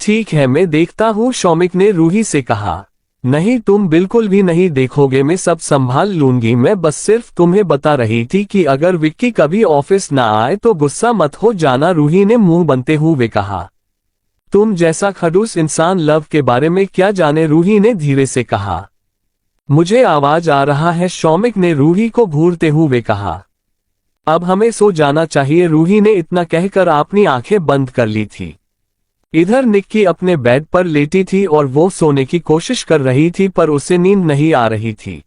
ठीक है, मैं देखता हूँ, शौमिक ने रूही से कहा। नहीं, तुम बिल्कुल भी नहीं देखोगे, मैं सब संभाल लूंगी, मैं बस सिर्फ तुम्हें बता रही थी कि अगर विक्की कभी ऑफिस ना आए तो गुस्सा मत हो जाना, रूही ने मुंह बनते हुए कहा। तुम जैसा खड़ूस इंसान लव के बारे में क्या जाने, रूही ने धीरे से कहा। मुझे आवाज आ रहा है, शौमिक ने रूही को घूरते हुए कहा। अब हमें सो जाना चाहिए, रूही ने इतना कहकर अपनी आंखें बंद कर ली थी। इधर निक्की अपने बेड पर लेटी थी और वो सोने की कोशिश कर रही थी पर उसे नींद नहीं आ रही थी।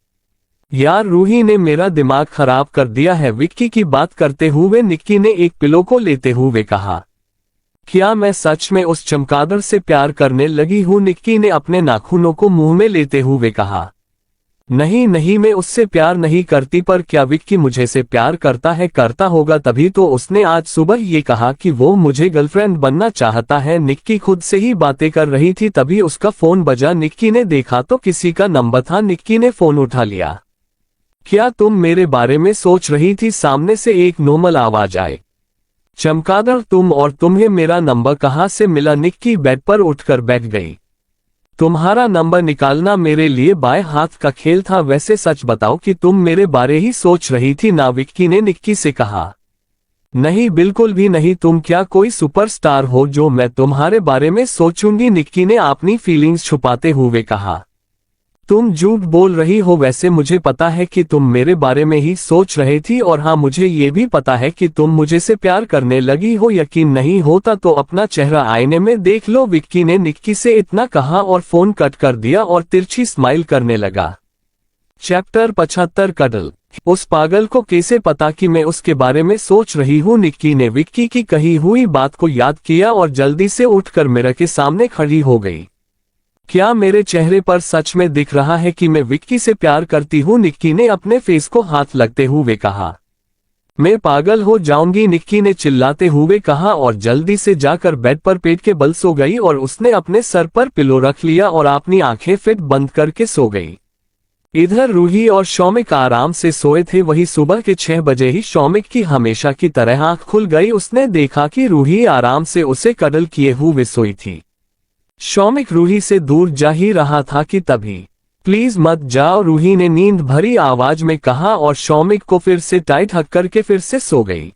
यार, रूही ने मेरा दिमाग खराब कर दिया है, विक्की की बात करते हुए निक्की ने एक पिलो को लेते हुए कहा। क्या मैं सच में उस चमगादड़ से प्यार करने लगी हूं? निक्की ने अपने नाखूनों को मुंह में लेते हुए कहा। नहीं नहीं, मैं उससे प्यार नहीं करती, पर क्या विक्की मुझे से प्यार करता है? करता होगा, तभी तो उसने आज सुबह ये कहा कि वो मुझे गर्लफ्रेंड बनना चाहता है। निक्की खुद से ही बातें कर रही थी, तभी उसका फोन बजा। निक्की ने देखा तो किसी का नंबर था, निक्की ने फोन उठा लिया। क्या तुम मेरे बारे में सोच रही थी? सामने से एक नॉर्मल आवाज आए। चमगादड़ तुम, और तुम्हें मेरा नंबर कहाँ से मिला? निक्की बेड पर उठकर बैठ गई। तुम्हारा नंबर निकालना मेरे लिए बाएं हाथ का खेल था, वैसे सच बताओ कि तुम मेरे बारे ही सोच रही थी ना? विक्की ने निक्की से कहा। नहीं, बिल्कुल भी नहीं, तुम क्या कोई सुपरस्टार हो जो मैं तुम्हारे बारे में सोचूंगी? निक्की ने अपनी फीलिंग्स छुपाते हुए कहा। तुम झूठ बोल रही हो, वैसे मुझे पता है कि तुम मेरे बारे में ही सोच रही थी, और हाँ, मुझे ये भी पता है कि तुम मुझे से प्यार करने लगी हो। यकीन नहीं होता तो अपना चेहरा आईने में देख लो, विक्की ने निक्की से इतना कहा और फोन कट कर दिया और तिरछी स्माइल करने लगा। Chapter 75 cuddle. उस पागल को कैसे पता कि मैं उसके बारे में सोच रही हूँ? निक्की ने विक्की की कही हुई बात को याद किया और जल्दी से उठकर मिरर के सामने खड़ी हो गई। क्या मेरे चेहरे पर सच में दिख रहा है कि मैं विक्की से प्यार करती हूँ? निक्की ने अपने फेस को हाथ लगते हुए कहा। मैं पागल हो जाऊंगी, निक्की ने चिल्लाते हुए कहा और जल्दी से जाकर बेड पर पेट के बल सो गई और उसने अपने सर पर पिलो रख लिया और अपनी आंखें फिट बंद करके सो गई। इधर रूही और शौमिक आराम से सोए थे। वही सुबह के 6 बजे ही शौमिक की हमेशा की तरह आंख खुल गई। उसने देखा कि रूही आराम से उसे कडल किए हुए सोई थी। शौमिक रूही से दूर जा ही रहा था कि तभी प्लीज मत जाओ, रूही ने नींद भरी आवाज में कहा और शौमिक को फिर से टाइट हक करके फिर से सो गई।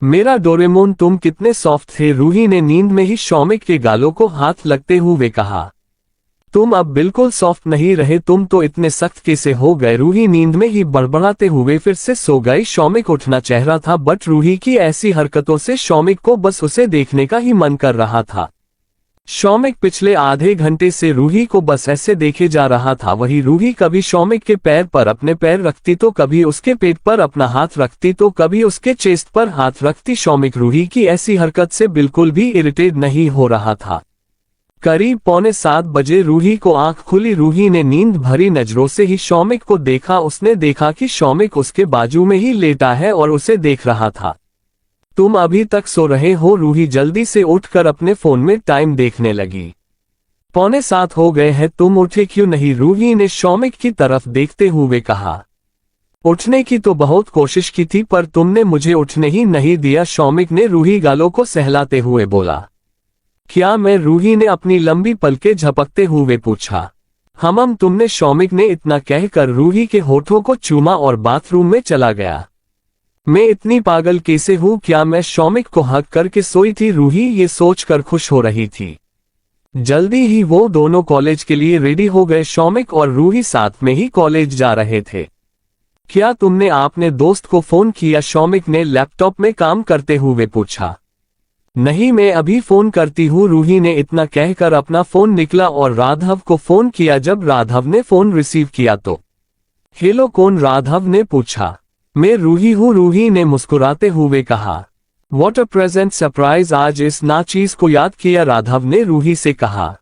मेरा डोरेमोन तुम कितने सॉफ्ट थे, रूही ने नींद में ही शौमिक के गालों को हाथ लगते हुए कहा। तुम अब बिल्कुल सॉफ्ट नहीं रहे, तुम तो इतने सख्त कैसे हो गए। रूही नींद में ही बड़बड़ाते हुए फिर से सो गई। शौमिक उठना चाह रहा था बट रूही की ऐसी हरकतों से शौमिक को बस उसे देखने का ही मन कर रहा था। शौमिक पिछले आधे घंटे से रूही को बस ऐसे देखे जा रहा था। वही रूही कभी शौमिक के पैर पर अपने पैर रखती तो कभी उसके पेट पर अपना हाथ रखती तो कभी उसके चेस्ट पर हाथ रखती। शौमिक रूही की ऐसी हरकत से बिल्कुल भी इरिटेट नहीं हो रहा था। करीब 6:45 बजे रूही को आंख खुली। रूही ने नींद भरी नजरों से ही शौमिक को देखा। उसने देखा कि शौमिक उसके बाजू में ही लेटा है और उसे देख रहा था। तुम अभी तक सो रहे हो? रूही जल्दी से उठकर अपने फोन में टाइम देखने लगी। 6:45 हो गए हैं, तुम उठे क्यों नहीं? रूही ने शौमिक की तरफ देखते हुए कहा। उठने की तो बहुत कोशिश की थी पर तुमने मुझे उठने ही नहीं दिया, शौमिक ने रूही गालों को सहलाते हुए बोला। क्या मैं? रूही ने अपनी लंबी पलकें झपकते हुए पूछा। तुमने, शौमिक ने इतना कहकर रूही के होठों को चूमा और बाथरूम में चला गया। मैं इतनी पागल कैसे हूं? क्या मैं शौमिक को हक करके सोई थी? रूही ये सोचकर खुश हो रही थी। जल्दी ही वो दोनों कॉलेज के लिए रेडी हो गए। शौमिक और रूही साथ में ही कॉलेज जा रहे थे। क्या तुमने आपने दोस्त को फोन किया? शौमिक ने लैपटॉप में काम करते हुए पूछा। नहीं, मैं अभी फोन करती हूँ, रूही ने इतना कहकर अपना फोन निकला और राघव को फोन किया। जब राघव ने फोन रिसीव किया तो हेलो, कौन? राघव ने पूछा। मैं रूही हूँ, रूही ने मुस्कुराते हुए कहा। व्हाट अ प्रेजेंट सरप्राइज, आज इस ना चीज को याद किया? राघव ने रूही से कहा।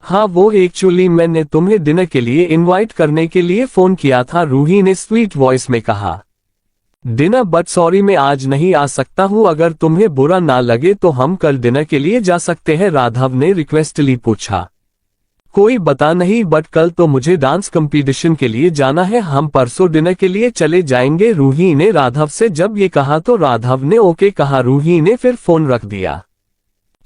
हाँ, वो एक्चुअली मैंने तुम्हें डिनर के लिए इनवाइट करने के लिए फोन किया था, रूही ने स्वीट वॉइस में कहा। डिनर? बट सॉरी, मैं आज नहीं आ सकता हूँ, अगर तुम्हें बुरा ना लगे तो हम कल डिनर के लिए जा सकते हैं, राघव ने रिक्वेस्टली पूछा। कोई बता नहीं, बट कल तो मुझे डांस कंपटीशन के लिए जाना है, हम परसों डिनर के लिए चले जाएंगे, रूही ने राघव से जब ये कहा तो राघव ने ओके कहा। रूही ने फिर फोन रख दिया।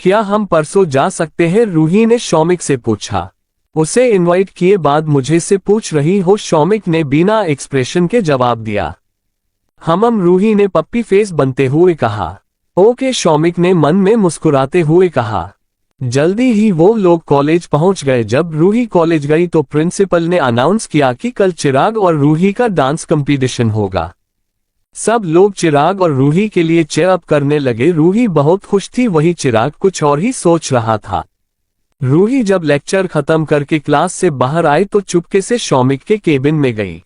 क्या हम परसों जा सकते हैं? रूही ने शौमिक से पूछा। उसे इनवाइट किए बाद मुझे से पूछ रही हो? शौमिक ने बिना एक्सप्रेशन के जवाब दिया। रूही ने पप्पी फेस बनते हुए कहा। ओके, शौमिक ने मन में मुस्कुराते हुए कहा। जल्दी ही वो लोग कॉलेज पहुंच गए। जब रूही कॉलेज गई तो प्रिंसिपल ने अनाउंस किया कि कल चिराग और रूही का डांस कंपटीशन होगा। सब लोग चिराग और रूही के लिए चेयर अप करने लगे। रूही बहुत खुश थी, वही चिराग कुछ और ही सोच रहा था। रूही जब लेक्चर खत्म करके क्लास से बाहर आई तो चुपके से शौमिक के केबिन में गई।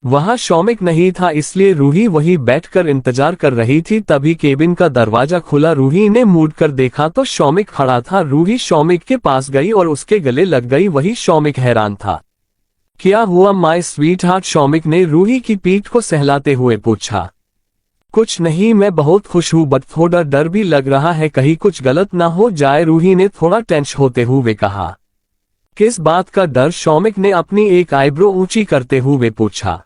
वहां शौमिक नहीं था, इसलिए रूही वही बैठकर इंतजार कर रही थी। तभी केबिन का दरवाजा खुला। रूही ने मुड़ कर देखा तो शौमिक खड़ा था। रूही शौमिक के पास गई और उसके गले लग गई। वही शौमिक हैरान था। क्या हुआ माय स्वीट हार्ट? शौमिक ने रूही की पीठ को सहलाते हुए पूछा। कुछ नहीं, मैं बहुत खुश हूँ, बट थोड़ा डर भी लग रहा है, कहीं कुछ गलत ना हो जाए, रूही ने थोड़ा टेंशन होते हुए कहा। किस बात का डर? शौमिक ने अपनी एक आईब्रो ऊंची करते हुए पूछा।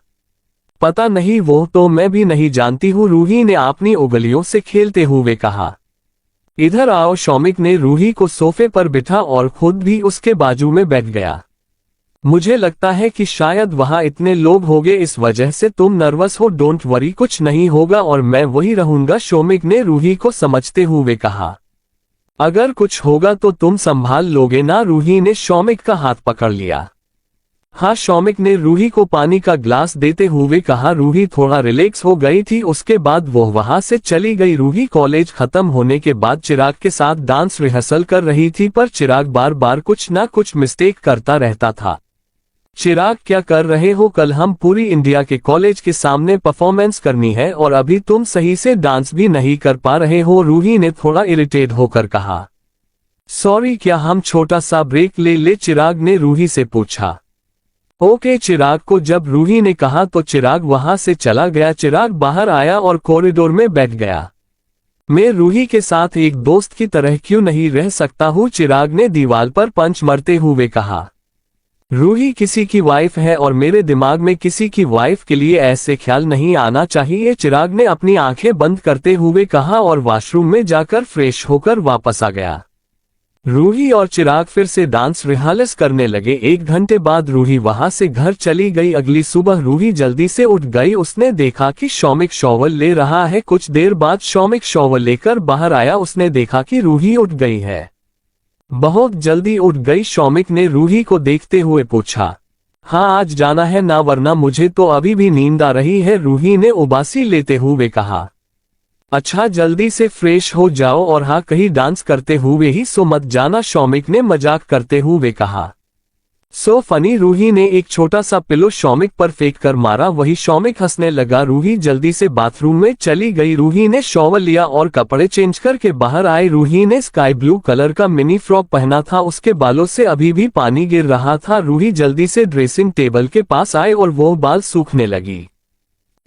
पता नहीं, वो तो मैं भी नहीं जानती हूँ, रूही ने अपनी उंगलियों से खेलते हुए कहा। इधर आओ, शौमिक ने रूही को सोफे पर बिठा और खुद भी उसके बाजू में बैठ गया। मुझे लगता है कि शायद वहां इतने लोग होंगे, इस वजह से तुम नर्वस हो। डोंट वरी, कुछ नहीं होगा और मैं वही रहूंगा, शौमिक ने रूही को समझते हुए कहा। अगर कुछ होगा तो तुम संभाल लोगे ना? रूही ने शौमिक का हाथ पकड़ लिया। हाँ, शौमिक ने रूही को पानी का ग्लास देते हुए कहा। रूही थोड़ा रिलैक्स हो गई थी, उसके बाद वो वहां से चली गई। रूही कॉलेज खत्म होने के बाद चिराग के साथ डांस रिहर्सल कर रही थी, पर चिराग बार बार कुछ ना कुछ मिस्टेक करता रहता था। चिराग, क्या कर रहे हो? कल हम पूरी इंडिया के कॉलेज के सामने परफॉर्मेंस करनी है और अभी तुम सही से डांस भी नहीं कर पा रहे हो, रूही ने थोड़ा इरिटेट होकर कहा। सॉरी, क्या हम छोटा सा ब्रेक ले ले? चिराग ने रूही से पूछा। ओके, चिराग को जब रूही ने कहा तो चिराग वहां से चला गया। चिराग बाहर आया और कॉरिडोर में बैठ गया। मैं रूही के साथ एक दोस्त की तरह क्यों नहीं रह सकता हूँ? चिराग ने दीवार पर पंच मारते हुए कहा। रूही किसी की वाइफ है और मेरे दिमाग में किसी की वाइफ के लिए ऐसे ख्याल नहीं आना चाहिए, चिराग ने अपनी आंखें बंद करते हुए कहा और वॉशरूम में जाकर फ्रेश होकर वापस आ गया। रूही और चिराग फिर से डांस रिहर्सल करने लगे। 1 घंटे बाद रूही वहां से घर चली गई। अगली सुबह रूही जल्दी से उठ गई। उसने देखा कि शौमिक शॉवर ले रहा है। कुछ देर बाद शौमिक शॉवर लेकर बाहर आया। उसने देखा कि रूही उठ गई है। बहुत जल्दी उठ गई। शौमिक ने रूही को देखते हुए पूछा, हाँ आज जाना है ना, वरना मुझे तो अभी भी नींद आ रही है। रूही ने उबासी लेते हुए कहा, अच्छा जल्दी से फ्रेश हो जाओ और हाँ कहीं डांस करते हुए ही सो मत जाना, शौमिक ने मजाक करते हुए कहा। So funny. रूही ने एक छोटा सा पिलो शौमिक पर फेंक कर मारा। वही शौमिक हंसने लगा। रूही जल्दी से बाथरूम में चली गई। रूही ने शॉवर लिया और कपड़े चेंज करके बाहर आई। रूही ने स्काई ब्लू कलर का मिनी फ्रॉक पहना था। उसके बालों से अभी भी पानी गिर रहा था। रूही जल्दी से ड्रेसिंग टेबल के पास आई और वो बाल सूखने लगी।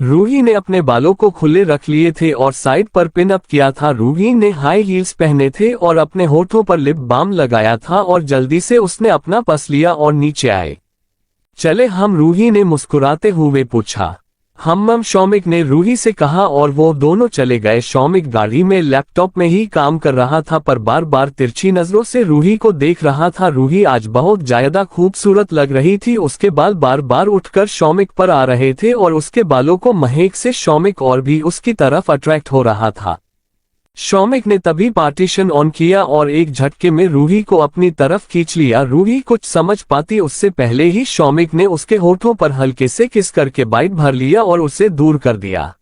रूही ने अपने बालों को खुले रख लिए थे और साइड पर पिन अप किया था। रूही ने हाई हील्स पहने थे और अपने होठों पर लिप बाम लगाया था और जल्दी से उसने अपना पर्स लिया और नीचे आए। चले हम, रूही ने मुस्कुराते हुए पूछा। हम शौमिक ने रूही से कहा और वो दोनों चले गए। शौमिक गाड़ी में लैपटॉप में ही काम कर रहा था पर बार बार तिरछी नजरों से रूही को देख रहा था। रूही आज बहुत ज्यादा खूबसूरत लग रही थी। उसके बाल बार बार उठकर शौमिक पर आ रहे थे और उसके बालों को महक से शौमिक और भी उसकी तरफ अट्रैक्ट हो रहा था। शौमिक ने तभी पार्टीशन ऑन किया और एक झटके में रूही को अपनी तरफ खींच लिया। रूही कुछ समझ पाती उससे पहले ही शौमिक ने उसके होठों पर हल्के से किस करके बाइट भर लिया और उसे दूर कर दिया।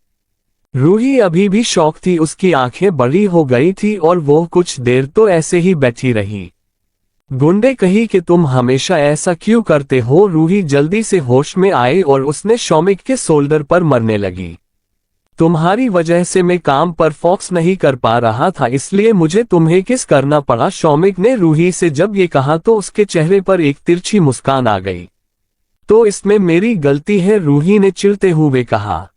रूही अभी भी शौक थी। उसकी आंखें बड़ी हो गई थी और वो कुछ देर तो ऐसे ही बैठी रही। गुंडे कही कि तुम हमेशा ऐसा क्यों करते हो। रूही जल्दी से होश में आई और उसने शौमिक के शोल्डर पर मरने लगी। तुम्हारी वजह से मैं काम पर फोकस नहीं कर पा रहा था, इसलिए मुझे तुम्हें किस करना पड़ा। शौमिक ने रूही से जब ये कहा तो उसके चेहरे पर एक तिरछी मुस्कान आ गई। तो इसमें मेरी गलती है, रूही ने चिढ़ते हुए कहा।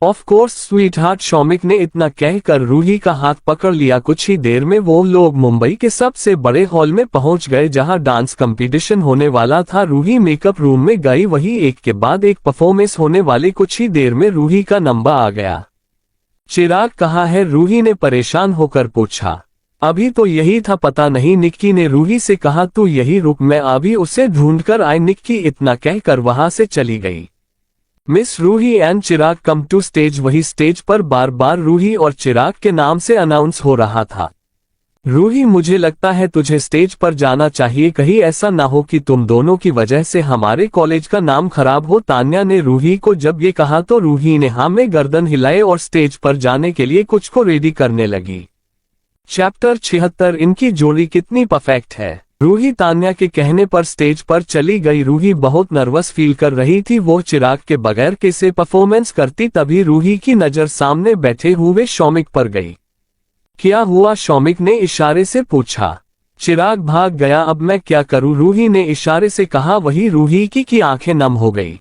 Of course sweet heart, Shoumik ने इतना कहकर रूही का हाथ पकड़ लिया। कुछ ही देर में वो लोग मुंबई के सबसे बड़े हॉल में पहुंच गए जहां डांस कंपटीशन होने वाला था। रूही मेकअप रूम में गई। वही एक के बाद एक परफॉर्मेंस होने वाली। कुछ ही देर में रूही का नंबर आ गया। चिराग कहाँ है, रूही ने परेशान होकर पूछा। अभी तो यही था, पता नहीं, निक्की ने रूही से कहा। तू यही रुक, मैं अभी उसे ढूंढकर आई। निक्की इतना कहकर वहां से चली गई। Miss Ruhi and Chirag come to stage. वही स्टेज पर बार बार रूही और चिराग के नाम से अनाउंस हो रहा था। रूही, मुझे लगता है तुझे स्टेज पर जाना चाहिए, कहीं ऐसा ना हो कि तुम दोनों की वजह से हमारे कॉलेज का नाम खराब हो। तान्या ने रूही को जब ये कहा तो रूही ने हाँ में गर्दन हिलाए और स्टेज पर जाने के लिए कुछ को रेडी करने लगी। चैप्टर 76, इनकी जोड़ी कितनी परफेक्ट है। रूही तान्या के कहने पर स्टेज पर चली गई। रूही बहुत नर्वस फील कर रही थी। वो चिराग के बगैर कैसे परफॉर्मेंस करती। तभी रूही की नजर सामने बैठे हुए शौमिक पर गई। क्या हुआ, शौमिक ने इशारे से पूछा। चिराग भाग गया, अब मैं क्या करूं, रूही ने इशारे से कहा। वही रूही की आंखें नम हो गई।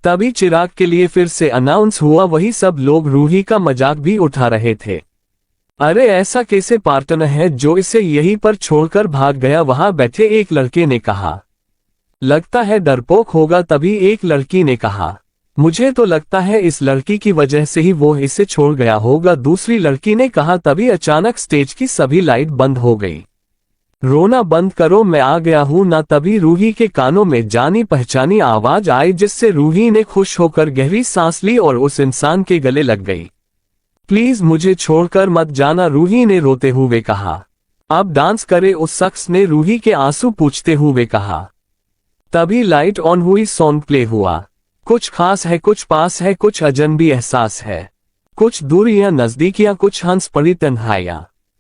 तभी चिराग के लिए फिर से अनाउंस हुआ। वही सब लोग रूही का मजाक भी उठा रहे थे। अरे ऐसा कैसे पार्टनर है जो इसे यहीं पर छोड़कर भाग गया, वहां बैठे एक लड़के ने कहा। लगता है डरपोक होगा, तभी एक लड़की ने कहा। मुझे तो लगता है इस लड़की की वजह से ही वो इसे छोड़ गया होगा, दूसरी लड़की ने कहा। तभी अचानक स्टेज की सभी लाइट बंद हो गई। रोना बंद करो, मैं आ गया हूं ना। तभी रूही के कानों में जानी पहचानी आवाज आई जिससे रूही ने खुश होकर गहरी सांस ली और उस इंसान के गले लग गई। प्लीज मुझे छोड़कर मत जाना, रूही ने रोते हुए कहा। अब डांस करे, उस शख्स ने रूही के आंसू पूछते हुए कहा। तभी लाइट ऑन हुई, सॉन्ग प्ले हुआ। कुछ खास है, कुछ पास है, कुछ अजनबी एहसास है, कुछ दूरियां नजदीकियां, कुछ हंस पड़ी तन्हाइयां।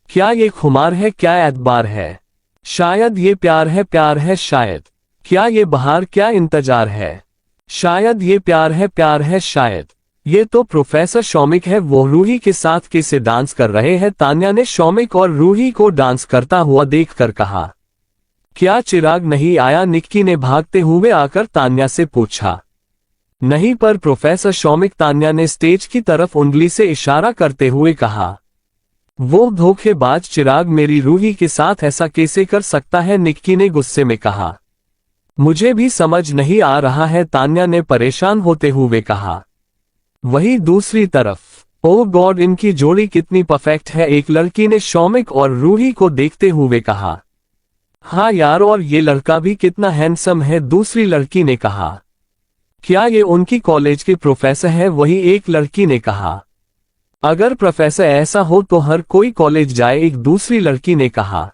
क्या ये खुमार है, क्या एतबार है, शायद ये प्यार है, प्यार है शायद। क्या ये बहार, क्या इंतजार है, शायद ये प्यार है, प्यार है शायद। ये तो प्रोफेसर शौमिक है, वो रूही के साथ कैसे डांस कर रहे हैं। तान्या ने शौमिक और रूही को डांस करता हुआ देखकर कहा। क्या चिराग नहीं आया, निक्की ने भागते हुए आकर तान्या से पूछा। नहीं, पर प्रोफेसर शौमिक, तान्या ने स्टेज की तरफ उंगली से इशारा करते हुए कहा। वो धोखेबाज चिराग मेरी रूही के साथ ऐसा कैसे कर सकता है, निक्की ने गुस्से में कहा। मुझे भी समझ नहीं आ रहा है, तान्या ने परेशान होते हुए कहा। वही दूसरी तरफ, ओह गॉड, इनकी जोड़ी कितनी परफेक्ट है, एक लड़की ने शौमिक और रूही को देखते हुए कहा। हाँ यार, और ये लड़का भी कितना हैंडसम है, दूसरी लड़की ने कहा। क्या ये उनकी कॉलेज के प्रोफेसर है, वही एक लड़की ने कहा। अगर प्रोफेसर ऐसा हो तो हर कोई कॉलेज जाए, एक दूसरी लड़की ने कहा।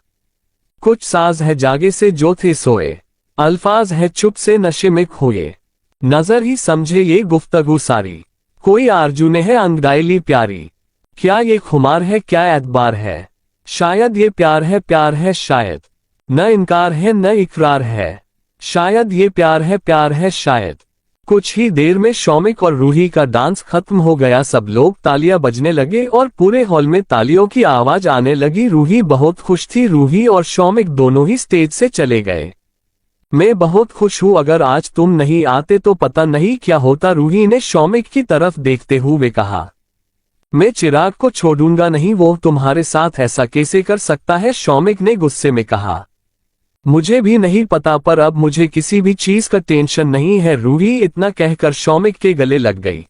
कुछ साज है जागे से जो थे सोए, अल्फाज है चुप से नशे में खोए, नजर ही समझे ये गुफ्तगू सारी, कोई आरजू है अंगडायली प्यारी। क्या ये खुमार है, क्या एतबार है, शायद ये प्यार है शायद, न इनकार है न इकरार है, शायद ये प्यार है शायद। कुछ ही देर में शौमिक और रूही का डांस खत्म हो गया। सब लोग तालियां बजने लगे और पूरे हॉल में तालियों की आवाज आने लगी। रूही बहुत खुश थी। रूही और शौमिक दोनों ही स्टेज से चले गए। मैं बहुत खुश हूं, अगर आज तुम नहीं आते तो पता नहीं क्या होता, रूही ने शौमिक की तरफ देखते हुए कहा। मैं चिराग को छोड़ूंगा नहीं, वो तुम्हारे साथ ऐसा कैसे कर सकता है, शौमिक ने गुस्से में कहा। मुझे भी नहीं पता, पर अब मुझे किसी भी चीज का टेंशन नहीं है, रूही इतना कहकर शौमिक के गले लग गई।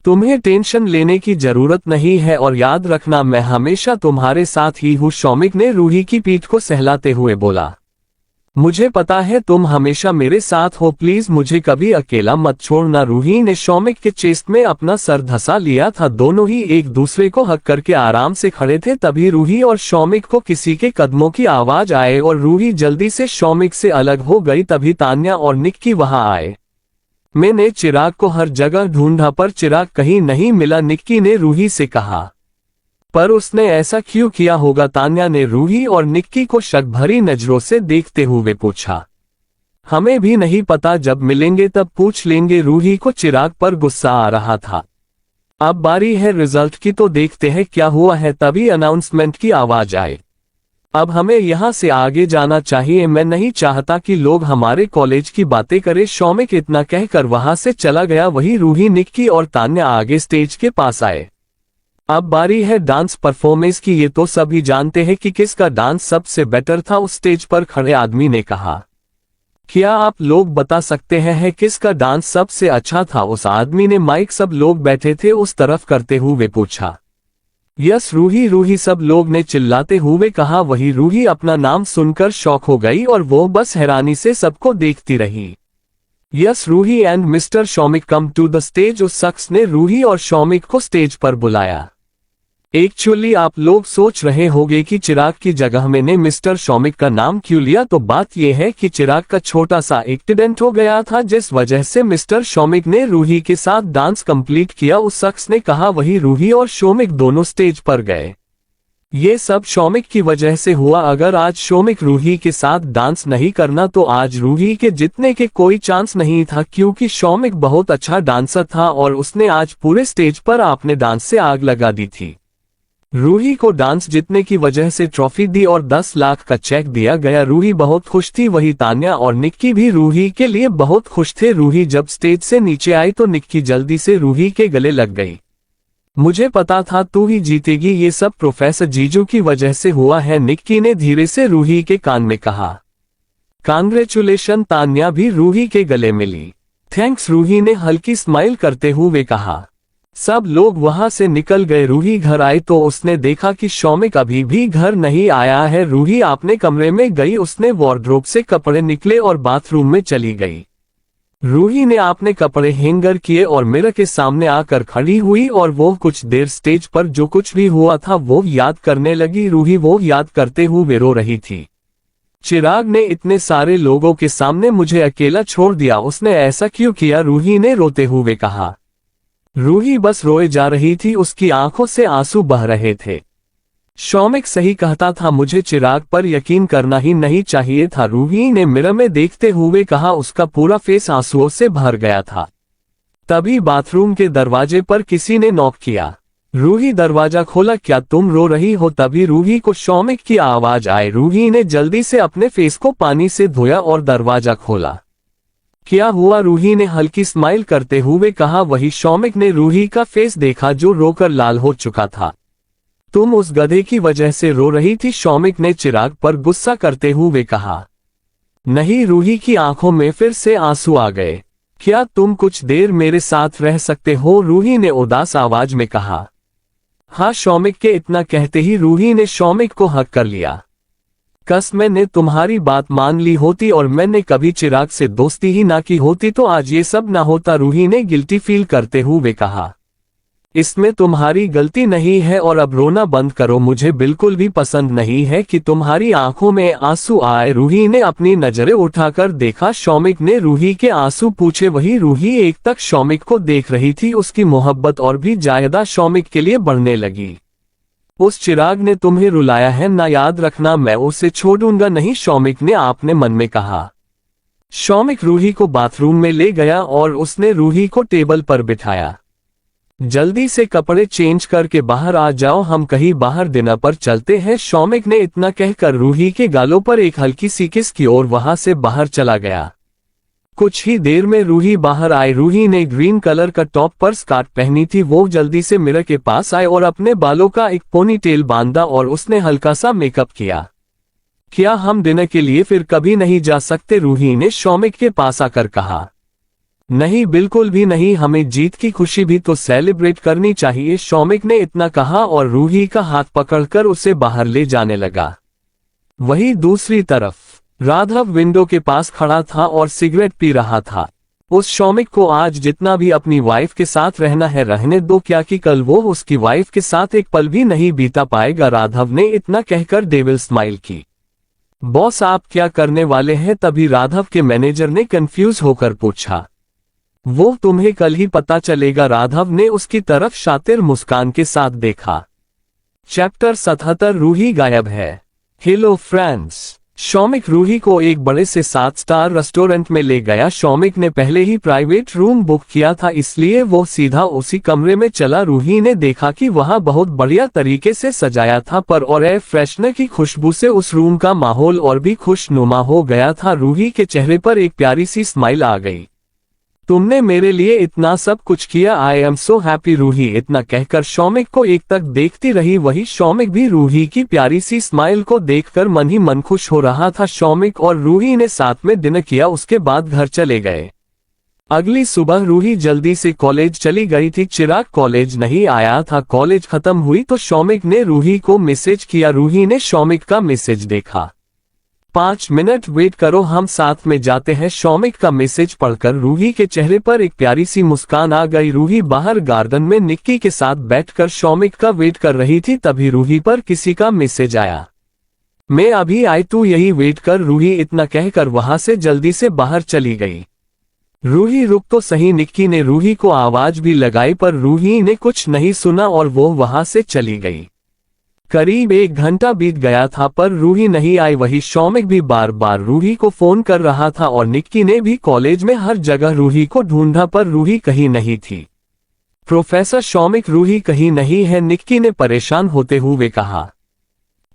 तुम्हें टेंशन लेने की जरूरत नहीं है और याद रखना मैं हमेशा तुम्हारे साथ ही हूं, शौमिक ने रूही की पीठ को सहलाते हुए बोला। मुझे पता है तुम हमेशा मेरे साथ हो, प्लीज मुझे कभी अकेला मत छोड़ना, रूही ने शौमिक के चेस्ट में अपना सर धंसा लिया था। दोनों ही एक दूसरे को हक करके आराम से खड़े थे। तभी रूही और शौमिक को किसी के कदमों की आवाज आए और रूही जल्दी से शौमिक से अलग हो गई। तभी तान्या और निक्की वहां आए। मैंने चिराग को हर जगह ढूंढा पर चिराग कहीं नहीं मिला, निक्की ने रूही से कहा। पर उसने ऐसा क्यों किया होगा, तान्या ने रूही और निक्की को शक भरी नजरों से देखते हुए पूछा। हमें भी नहीं पता, जब मिलेंगे तब पूछ लेंगे, रूही को चिराग पर गुस्सा आ रहा था। अब बारी है रिजल्ट की, तो देखते हैं क्या हुआ है। तभी अनाउंसमेंट की आवाज आई। अब हमें यहां से आगे जाना चाहिए, मैं नहीं चाहता कि लोग हमारे कॉलेज की बातें करें, शौमिक इतना कहकर वहां से चला गया। वही रूही, निक्की और तान्या आगे स्टेज के पास आए। अब बारी है डांस परफॉर्मेंस की, ये तो सभी जानते हैं कि किसका डांस सबसे बेटर था, उस स्टेज पर खड़े आदमी ने कहा। क्या आप लोग बता सकते हैं किसका डांस सबसे अच्छा था, उस आदमी ने माइक सब लोग बैठे थे उस तरफ करते हुए पूछा। यस रूही, रूही सब लोग ने चिल्लाते हुए कहा। वही रूही अपना नाम सुनकर शॉक हो गई और वो बस हैरानी से सबको देखती रही। Yes Ruhi and mister Shoumik come to the stage, उस शख्स ने रूही और शौमिक को स्टेज पर बुलाया। एक्चुअली आप लोग सोच रहे होंगे कि चिराग की जगह मैंने मिस्टर शौमिक का नाम क्यों लिया, तो बात यह है कि चिराग का छोटा सा एक्सीडेंट हो गया था, जिस वजह से मिस्टर शौमिक ने रूही के साथ डांस कंप्लीट किया, उस शख्स ने कहा। वही रूही और शौमिक दोनों स्टेज पर गए। ये सब शौमिक की वजह से हुआ। अगर आज शौमिक रूही के साथ डांस नहीं करना तो आज रूही के जीतने के कोई चांस नहीं था, क्योंकि शौमिक बहुत अच्छा डांसर था और उसने आज पूरे स्टेज पर अपने डांस से आग लगा दी थी। रूही को डांस जीतने की वजह से ट्रॉफी दी और 10 लाख का चेक दिया गया। रूही बहुत खुश थी। वही तान्या और निक्की भी रूही के लिए बहुत खुश थे। रूही जब स्टेज से नीचे आई तो निक्की जल्दी से रूही के गले लग गई। मुझे पता था तू ही जीतेगी, ये सब प्रोफेसर जीजू की वजह से हुआ है, निक्की ने धीरे से रूही के कान में कहा। कांग्रेचुलेशन, तान्या भी रूही के गले मिली। थैंक्स, रूही ने हल्की स्माइल करते हुए कहा। सब लोग वहां से निकल गए। रूही घर आई तो उसने देखा कि शौमिक अभी भी घर नहीं आया है। रूही अपने कमरे में गई, उसने वार्डरोब से कपड़े निकले और बाथरूम में चली गई। रूही ने अपने कपड़े हैंगर किए और मिरर के सामने आकर खड़ी हुई और वो कुछ देर स्टेज पर जो कुछ भी हुआ था वो याद करने लगी। रूही वो याद करते हुए रो रही थी। चिराग ने इतने सारे लोगों के सामने मुझे अकेला छोड़ दिया, उसने ऐसा क्यों किया, रूही ने रोते हुए कहा। रूही बस रोए जा रही थी, उसकी आंखों से आंसू बह रहे थे। शौमिक सही कहता था, मुझे चिराग पर यकीन करना ही नहीं चाहिए था, रूही ने मिरर में देखते हुए कहा। उसका पूरा फेस आंसुओं से भर गया था। तभी बाथरूम के दरवाजे पर किसी ने नॉक किया। रूही दरवाजा खोला। क्या तुम रो रही हो? तभी रूही को शौमिक की आवाज आई। रूही ने जल्दी से अपने फेस को पानी से धोया और दरवाजा खोला। क्या हुआ? रूही ने हल्की स्माइल करते हुए कहा। वही शौमिक ने रूही का फेस देखा जो रोकर लाल हो चुका था। तुम उस गधे की वजह से रो रही थी, शौमिक ने चिराग पर गुस्सा करते हुए कहा। नहीं, रूही की आंखों में फिर से आंसू आ गए। क्या तुम कुछ देर मेरे साथ रह सकते हो? रूही ने उदास आवाज में कहा। हाँ, शौमिक के इतना कहते ही रूही ने शौमिक को हक कर लिया। कस मैंने तुम्हारी बात मान ली होती और मैंने कभी चिराग से दोस्ती ही ना की होती तो आज ये सब ना होता, रूही ने गिल्टी फील करते हुए कहा। इसमें तुम्हारी गलती नहीं है और अब रोना बंद करो, मुझे बिल्कुल भी पसंद नहीं है कि तुम्हारी आंखों में आंसू आए। रूही ने अपनी नजरें उठाकर देखा। शौमिक ने रूही के आंसू पूछे। वही रूही एक तक शौमिक को देख रही थी। उसकी मोहब्बत और भी ज्यादा शौमिक के लिए बढ़ने लगी। उस चिराग ने तुम्हें रुलाया है ना, याद रखना मैं उसे छोड़ूंगा नहीं, शौमिक ने आपने मन में कहा। शौमिक रूही को बाथरूम में ले गया और उसने रूही को टेबल पर बिठाया। जल्दी से कपड़े चेंज करके बाहर आ जाओ, हम कहीं बाहर डिनर पर चलते हैं। शौमिक ने इतना कहकर रूही के गालों पर एक हल्की सी किस की और वहां से बाहर चला गया। कुछ ही देर में रूही बाहर आई। रूही ने ग्रीन कलर का टॉप पर स्कर्ट पहनी थी। वो जल्दी से मिरर के पास आए और अपने बालों का एक पोनीटेल बांधा और उसने हल्का सा मेकअप किया। क्या हम डिनर के लिए फिर कभी नहीं जा सकते? रूही ने शौमिक के पास आकर कहा। नहीं, बिल्कुल भी नहीं, हमें जीत की खुशी भी तो सेलिब्रेट करनी चाहिए, शौमिक ने इतना कहा और रूही का हाथ पकड़कर उसे बाहर ले जाने लगा। वहीं दूसरी तरफ राघव विंडो के पास खड़ा था और सिगरेट पी रहा था। उस शौमिक को आज जितना भी अपनी वाइफ के साथ रहना है रहने दो, क्या कि कल वो उसकी वाइफ के साथ एक पल भी नहीं बीता पाएगा। राघव ने इतना कहकर डेविल स्माइल की। बॉस आप क्या करने वाले हैं? तभी राघव के मैनेजर ने कंफ्यूज होकर पूछा। वो तुम्हें कल ही पता चलेगा, राघव ने उसकी तरफ शातिर मुस्कान के साथ देखा। चैप्टर 77 रूही गायब है। हेलो फ्रेंड्स, शौमिक रूही को एक बड़े से 7 स्टार रेस्टोरेंट में ले गया। शौमिक ने पहले ही प्राइवेट रूम बुक किया था, इसलिए वो सीधा उसी कमरे में चला। रूही ने देखा कि वहां बहुत बढ़िया तरीके से सजाया था, पर और एयर फ्रेशनर की खुशबू से उस रूम का माहौल और भी खुशनुमा हो गया था। रूही के चेहरे पर एक प्यारी सी स्माइल आ गई। तुमने मेरे लिए इतना सब कुछ किया, I am so happy. Ruhi इतना कहकर शौमिक को एक तक देखती रही। वही शौमिक भी रूही की प्यारी सी स्माइल को देखकर मन ही मन खुश हो रहा था। शौमिक और रूही ने साथ में डिनर किया, उसके बाद घर चले गए। अगली सुबह रूही जल्दी से कॉलेज चली गई थी। चिराग कॉलेज नहीं आया था। कॉलेज खत्म हुई तो शौमिक ने रूही को मैसेज किया। रूही ने शौमिक का मैसेज देखा। 5 मिनट वेट करो, हम साथ में जाते हैं। शौमिक का मैसेज पढ़कर रूही के चेहरे पर एक प्यारी सी मुस्कान आ गई। रूही बाहर गार्डन में निक्की के साथ बैठकर शौमिक का वेट कर रही थी। तभी रूही पर किसी का मैसेज आया। मैं अभी आई, तू यही वेट कर। रूही इतना कहकर वहां से जल्दी से बाहर चली गई। रूही रुक तो सही, निक्की ने रूही को आवाज भी लगाई पर रूही ने कुछ नहीं सुना और वो वहां से चली गई। करीब 1 घंटा बीत गया था पर रूही नहीं आई। वही शौमिक भी बार बार रूही को फोन कर रहा था और निक्की ने भी कॉलेज में हर जगह रूही को ढूंढा पर रूही कहीं नहीं थी। प्रोफेसर शौमिक, रूही कहीं नहीं है, निक्की ने परेशान होते हुए कहा।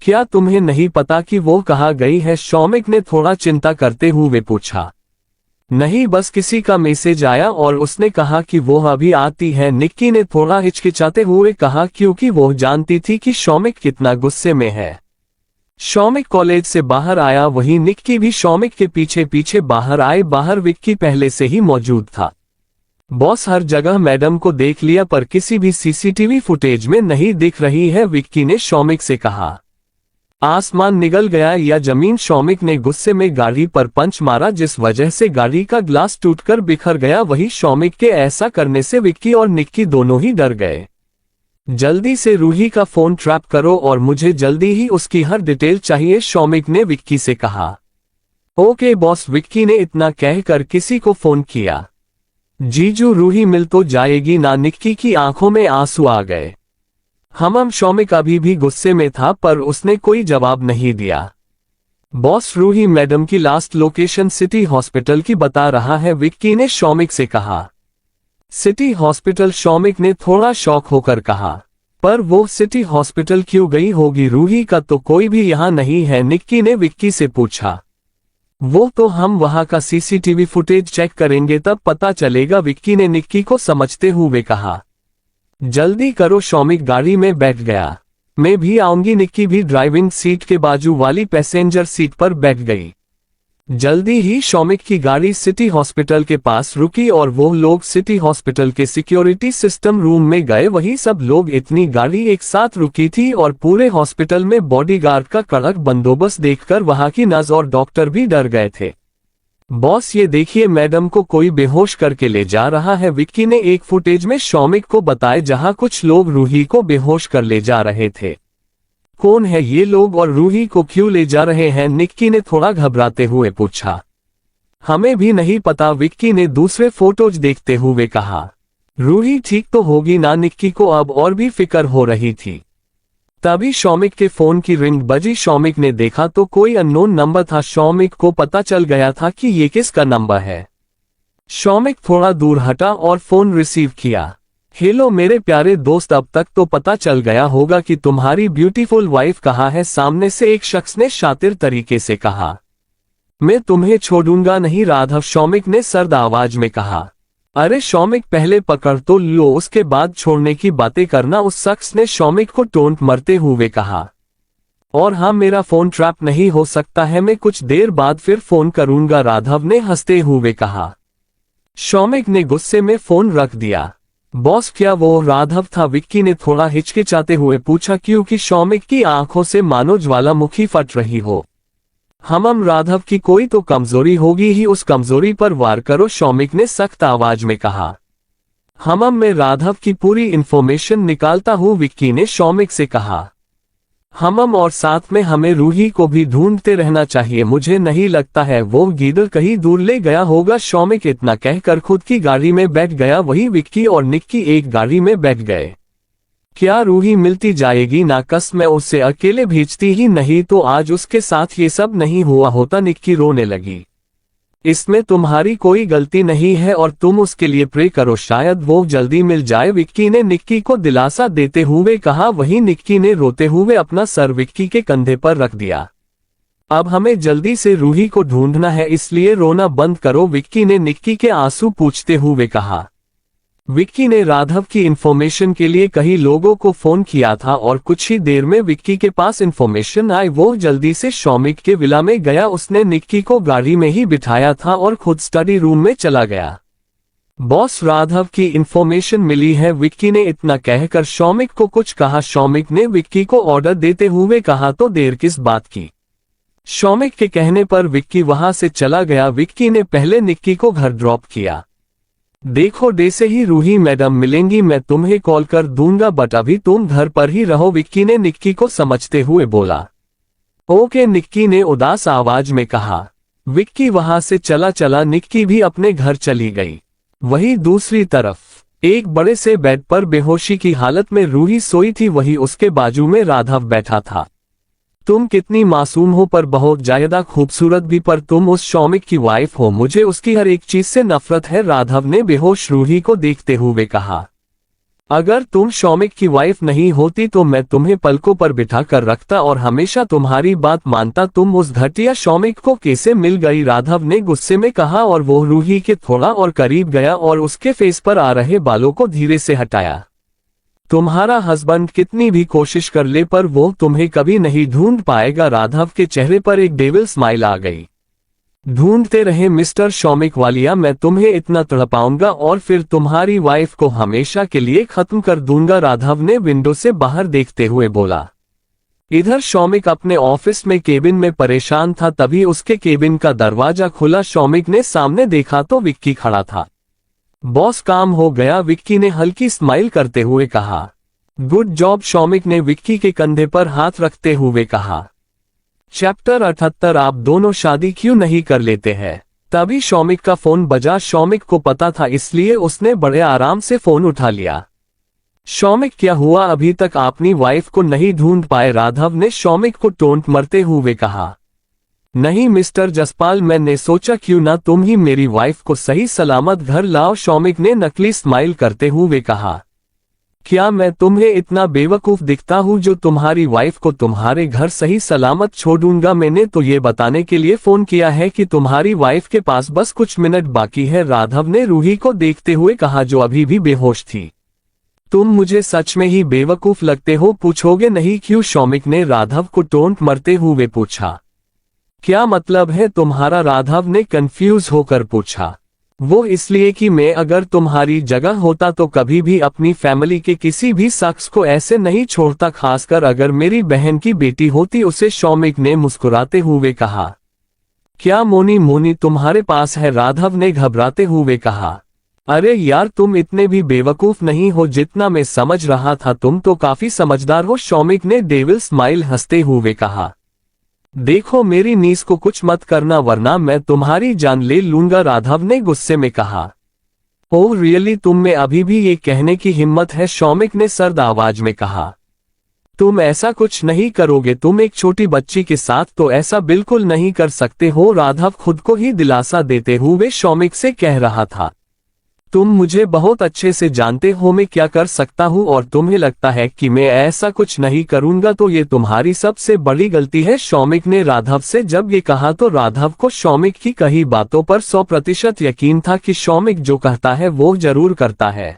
क्या तुम्हें नहीं पता कि वो कहाँ गई है? शौमिक ने थोड़ा चिंता करते हुए पूछा। नहीं, बस किसी का मैसेज आया और उसने कहा कि वो अभी आती है, निक्की ने थोड़ा हिचकिचाते हुए कहा, क्योंकि वो जानती थी कि शौमिक कितना गुस्से में है। शौमिक कॉलेज से बाहर आया, वहीं निक्की भी शौमिक के पीछे पीछे बाहर आए। बाहर विक्की पहले से ही मौजूद था। बॉस हर जगह मैडम को देख लिया पर किसी भी सीसीटीवी फुटेज में नहीं दिख रही है, विक्की ने शौमिक से कहा। आसमान निगल गया या जमीन? शौमिक ने गुस्से में गाड़ी पर पंच मारा जिस वजह से गाड़ी का ग्लास टूटकर बिखर गया। वही शौमिक के ऐसा करने से विक्की और निक्की दोनों ही डर गए। जल्दी से रूही का फोन ट्रैप करो और मुझे जल्दी ही उसकी हर डिटेल चाहिए, शौमिक ने विक्की से कहा। ओके बॉस, विक्की ने इतना कहकर किसी को फोन किया। जीजू, रूही मिल तो जाएगी ना? निक्की की आंखों में आंसू आ गए। हम शौमिक अभी भी गुस्से में था पर उसने कोई जवाब नहीं दिया। बॉस, रूही मैडम की लास्ट लोकेशन सिटी हॉस्पिटल की बता रहा है, विक्की ने शौमिक से कहा। City hospital? शौमिक ने थोड़ा शॉक होकर कहा। पर वो सिटी हॉस्पिटल क्यों गई होगी? रूही का तो कोई भी यहाँ नहीं है, निक्की ने विक्की से पूछा। वो तो हम वहां का सीसीटीवी फुटेज चेक करेंगे तब पता चलेगा, विक्की ने निक्की को समझते हुए कहा। जल्दी करो, शौमिक गाड़ी में बैठ गया। मैं भी आऊंगी, निक्की भी ड्राइविंग सीट के बाजू वाली पैसेंजर सीट पर बैठ गई। जल्दी ही शौमिक की गाड़ी सिटी हॉस्पिटल के पास रुकी और वो लोग सिटी हॉस्पिटल के सिक्योरिटी सिस्टम रूम में गए। वही सब लोग, इतनी गाड़ी एक साथ रुकी थी और पूरे हॉस्पिटल में बॉडीगार्ड का कड़क बंदोबस्त देखकर वहां की नर्स और डॉक्टर भी डर गए थे। बॉस ये देखिए, मैडम को कोई बेहोश करके ले जा रहा है, विक्की ने एक फुटेज में शौमिक को बताया जहां कुछ लोग रूही को बेहोश कर ले जा रहे थे। कौन है ये लोग और रूही को क्यों ले जा रहे हैं, निक्की ने थोड़ा घबराते हुए पूछा। हमें भी नहीं पता, विक्की ने दूसरे फोटोज देखते हुए कहा। रूही ठीक तो होगी ना, निक्की को अब और भी फिक्र हो रही थी। तभी शौमिक के फोन की रिंग बजी। शौमिक ने देखा तो कोई अननोन नंबर था। शौमिक को पता चल गया था कि ये किसका नंबर है। शौमिक थोड़ा दूर हटा और फोन रिसीव किया। हेलो मेरे प्यारे दोस्त, अब तक तो पता चल गया होगा कि तुम्हारी ब्यूटीफुल वाइफ कहाँ है, सामने से एक शख्स ने शातिर तरीके से कहा। मैं तुम्हें छोड़ूंगा नहीं राघव, शौमिक ने सर्द आवाज में कहा। अरे शौमिक, पहले पकड़ तो लो, उसके बाद छोड़ने की बातें करना, उस शख्स ने शौमिक को टोंट मरते हुए कहा। और हाँ, मेरा फोन ट्रैप नहीं हो सकता है, मैं कुछ देर बाद फिर फोन करूंगा, राघव ने हंसते हुए कहा। शौमिक ने गुस्से में फोन रख दिया। बॉस क्या वो राघव था, विक्की ने थोड़ा हिचकिचाते हुए पूछा, क्योंकि शौमिक की आंखों से मानो ज्वालामुखी फट रही हो। हम राघव की कोई तो कमजोरी होगी ही, उस कमजोरी पर वार करो, शौमिक ने सख्त आवाज में कहा। मैं राघव की पूरी इंफॉर्मेशन निकालता हूँ, विक्की ने शौमिक से कहा। और साथ में हमें रूही को भी ढूंढते रहना चाहिए, मुझे नहीं लगता है वो गीदड़ कहीं दूर ले गया होगा। शौमिक इतना कहकर खुद की गाड़ी में बैठ गया। वही विक्की और निक्की एक गाड़ी में बैठ गए। क्या रूही मिलती जाएगी ना, कस मैं उसे अकेले भेजती ही नहीं तो आज उसके साथ ये सब नहीं हुआ होता, निक्की रोने लगी। इसमें तुम्हारी कोई गलती नहीं है और तुम उसके लिए प्रे करो, शायद वो जल्दी मिल जाए, विक्की ने निक्की को दिलासा देते हुए कहा। वहीं निक्की ने रोते हुए अपना सर विक्की के कंधे पर रख दिया। अब हमें जल्दी से रूही को ढूंढना है, इसलिए रोना बंद करो, विक्की ने निक्की के आंसू पोंछते हुए कहा। विक्की ने राघव की इंफॉर्मेशन के लिए कई लोगों को फोन किया था और कुछ ही देर में विक्की के पास इंफॉर्मेशन आई। वो जल्दी से शौमिक के विला में गया। उसने निक्की को गाड़ी में ही बिठाया था और खुद स्टडी रूम में चला गया। बॉस, राघव की इंफॉर्मेशन मिली है, विक्की ने इतना कहकर शौमिक को कुछ कहा। शौमिक ने विक्की को ऑर्डर देते हुए कहा, तो देर किस बात की। शौमिक के कहने पर विक्की वहां से चला गया। विक्की ने पहले निक्की को घर ड्रॉप किया। देखो, जैसे ही रूही मैडम मिलेंगी मैं तुम्हें कॉल कर दूंगा, बट अभी तुम घर पर ही रहो, विक्की ने निक्की को समझते हुए बोला। ओके, निक्की ने उदास आवाज में कहा। विक्की वहां से चला। निक्की भी अपने घर चली गई। वही दूसरी तरफ एक बड़े से बेड पर बेहोशी की हालत में रूही सोई थी। वही उसके बाजू में राघव बैठा था। तुम कितनी मासूम हो, पर बहुत ज्यादा खूबसूरत भी, पर तुम उस शौमिक की वाइफ हो, मुझे उसकी हर एक चीज से नफरत है, राघव ने बेहोश रूही को देखते हुए कहा। अगर तुम शौमिक की वाइफ नहीं होती तो मैं तुम्हें पलकों पर बिठा कर रखता और हमेशा तुम्हारी बात मानता। तुम उस घटिया शौमिक को कैसे मिल गई, राघव ने गुस्से में कहा और वो रूही के थोड़ा और करीब गया और उसके फेस पर आ रहे बालों को धीरे से हटाया। तुम्हारा हस्बैंड कितनी भी कोशिश कर ले पर वो तुम्हें कभी नहीं ढूंढ पाएगा, राघव के चेहरे पर एक डेविल स्माइल आ गई। ढूंढते रहे मिस्टर शौमिक वालिया, मैं तुम्हें इतना तड़पाऊंगा और फिर तुम्हारी वाइफ को हमेशा के लिए खत्म कर दूंगा, राघव ने विंडो से बाहर देखते हुए बोला। इधर शौमिक अपने ऑफिस में केबिन में परेशान था। तभी उसके केबिन का दरवाजा खुला। शौमिक ने सामने देखा तो विक्की खड़ा था। बॉस, काम हो गया, विक्की ने हल्की स्माइल करते हुए कहा। गुड जॉब, शौमिक ने विक्की के कंधे पर हाथ रखते हुए कहा। चैप्टर 78 आप दोनों शादी क्यों नहीं कर लेते हैं। तभी शौमिक का फोन बजा। शौमिक को पता था इसलिए उसने बड़े आराम से फोन उठा लिया। शौमिक, क्या हुआ, अभी तक अपनी वाइफ को नहीं ढूंढ पाए, राघव ने शौमिक को टोंट मरते हुए कहा। नहीं मिस्टर जसपाल, मैंने सोचा क्यों ना तुम ही मेरी वाइफ को सही सलामत घर लाओ, शौमिक ने नकली स्माइल करते हुए कहा। क्या मैं तुम्हें इतना बेवकूफ दिखता हूँ जो तुम्हारी वाइफ को तुम्हारे घर सही सलामत छोड़ूंगा। मैंने तो ये बताने के लिए फोन किया है कि तुम्हारी वाइफ के पास बस कुछ मिनट बाकी है, राघव ने रूही को देखते हुए कहा जो अभी भी बेहोश थी। तुम मुझे सच में ही बेवकूफ लगते हो, पूछोगे नहीं क्यों, शौमिक ने राघव को टोंट मरते हुए पूछा। क्या मतलब है तुम्हारा? राघव ने कंफ्यूज होकर पूछा। वो इसलिए कि मैं अगर तुम्हारी जगह होता तो कभी भी अपनी फैमिली के किसी भी शख्स को ऐसे नहीं छोड़ता, खासकर अगर मेरी बहन की बेटी होती, उसे शौमिक ने मुस्कुराते हुए कहा। क्या मोनी तुम्हारे पास है? राघव ने घबराते हुए कहा। अरे यार, तुम इतने भी बेवकूफ नहीं हो जितना मैं समझ रहा था, तुम तो काफी समझदार हो, शौमिक ने डेविल स्माइल हंसते हुए कहा। देखो, मेरी नीस को कुछ मत करना वरना मैं तुम्हारी जान ले लूंगा, राघव ने गुस्से में कहा। ओह रियली, तुम में अभी भी ये कहने की हिम्मत है? शौमिक ने सर्द आवाज में कहा। तुम ऐसा कुछ नहीं करोगे, तुम एक छोटी बच्ची के साथ तो ऐसा बिल्कुल नहीं कर सकते हो, राघव खुद को ही दिलासा देते हुए शौमिक से कह रहा था। तुम मुझे बहुत अच्छे से जानते हो मैं क्या कर सकता हूँ, और तुम्हें लगता है कि मैं ऐसा कुछ नहीं करूंगा तो ये तुम्हारी सबसे बड़ी गलती है, शौमिक ने राघव से जब ये कहा तो राघव को शौमिक की कही बातों पर 100% यकीन था कि शौमिक जो कहता है वो जरूर करता है।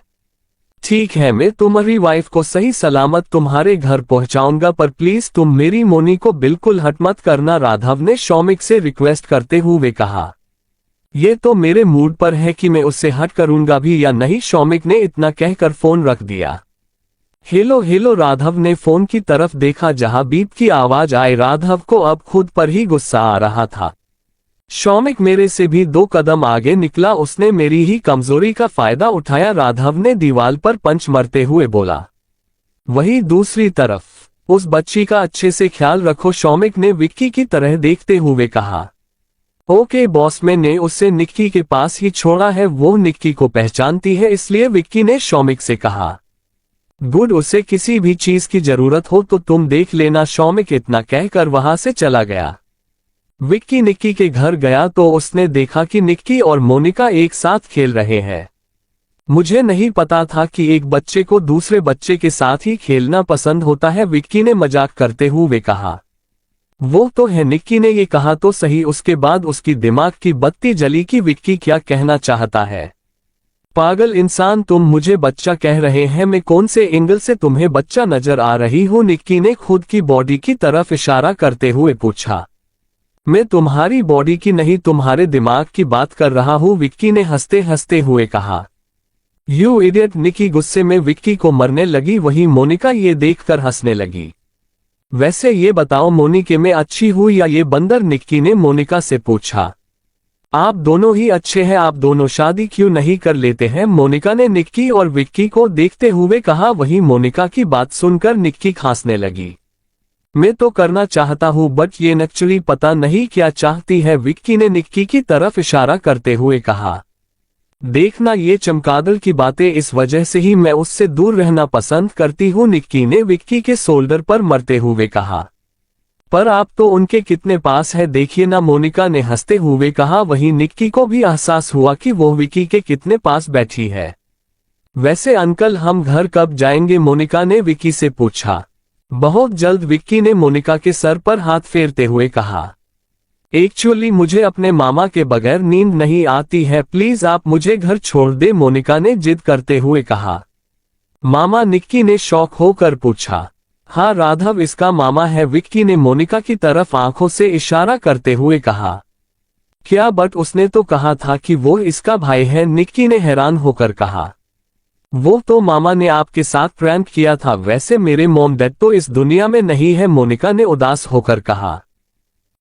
ठीक है, मैं तुम्हारी वाइफ को सही सलामत तुम्हारे घर पहुंचाऊंगा, पर प्लीज तुम मेरी मोनी को बिल्कुल हट मत करना, राघव ने शौमिक से रिक्वेस्ट करते हुए कहा। ये तो मेरे मूड पर है कि मैं उससे हट करूंगा भी या नहीं, शौमिक ने इतना कहकर फोन रख दिया। हेलो हेलो, राघव ने फोन की तरफ देखा जहां बीप की आवाज आई। राघव को अब खुद पर ही गुस्सा आ रहा था। शौमिक मेरे से भी 2 कदम आगे निकला, उसने मेरी ही कमजोरी का फायदा उठाया, राघव ने दीवार पर पंच मारते हुए बोला। वहीं दूसरी तरफ, उस बच्ची का अच्छे से ख्याल रखो, शौमिक ने विक्की की तरह देखते हुए कहा। ओके बॉस, मैंने उसे निक्की के पास ही छोड़ा है, वो निक्की को पहचानती है, इसलिए विक्की ने शौमिक से कहा। गुड, उसे किसी भी चीज की जरूरत हो तो तुम देख लेना, शौमिक इतना कहकर वहां से चला गया। विक्की निक्की के घर गया तो उसने देखा कि निक्की और मोनिका एक साथ खेल रहे हैं। मुझे नहीं पता था कि एक बच्चे को दूसरे बच्चे के साथ ही खेलना पसंद होता है, विक्की ने मजाक करते हुए कहा। वो तो है, निक्की ने ये कहा तो सही, उसके बाद उसकी दिमाग की बत्ती जली कि विक्की क्या कहना चाहता है। पागल इंसान, तुम मुझे बच्चा कह रहे हैं, मैं कौन से एंगल से तुम्हें बच्चा नजर आ रही हूँ? निक्की ने खुद की बॉडी की तरफ इशारा करते हुए पूछा। मैं तुम्हारी बॉडी की नहीं, तुम्हारे दिमाग की बात कर रहा हूँ, विक्की ने हंसते हंसते हुए कहा। यू इडियट, निक्की गुस्से में विक्की को मरने लगी। वहीं मोनिका ये देखकर हंसने लगी। वैसे ये बताओ मोनी के मैं अच्छी हूँ या ये बंदर? निक्की ने मोनिका से पूछा। आप दोनों ही अच्छे हैं, आप दोनों शादी क्यों नहीं कर लेते हैं? मोनिका ने निक्की और विक्की को देखते हुए कहा। वहीं मोनिका की बात सुनकर निक्की खांसने लगी। मैं तो करना चाहता हूँ बट ये एक्चुअली पता नहीं क्या चाहती है, विक्की ने निक्की की तरफ इशारा करते हुए कहा। देखना, ये चमगादड़ की बातें, इस वजह से ही मैं उससे दूर रहना पसंद करती हूँ, निक्की ने विक्की के शोल्डर पर मरते हुए कहा। पर आप तो उनके कितने पास है, देखिए ना, मोनिका ने हंसते हुए कहा। वहीं निक्की को भी एहसास हुआ कि वो विक्की के कितने पास बैठी है। वैसे अंकल, हम घर कब जाएंगे? मोनिका ने विक्की से पूछा। बहुत जल्द, विक्की ने मोनिका के सर पर हाथ फेरते हुए कहा। एक्चुअली मुझे अपने मामा के बगैर नींद नहीं आती है, प्लीज आप मुझे घर छोड़ दे, मोनिका ने जिद करते हुए कहा। मामा? निक्की ने शॉक होकर पूछा। हाँ राघव इसका मामा है, विक्की ने मोनिका की तरफ आंखों से इशारा करते हुए कहा। क्या? बट उसने तो कहा था कि वो इसका भाई है, निक्की ने हैरान होकर कहा। वो तो मामा ने आपके साथ प्रैंक किया था, वैसे मेरे मॉम डैड तो इस दुनिया में नहीं है, मोनिका ने उदास होकर कहा।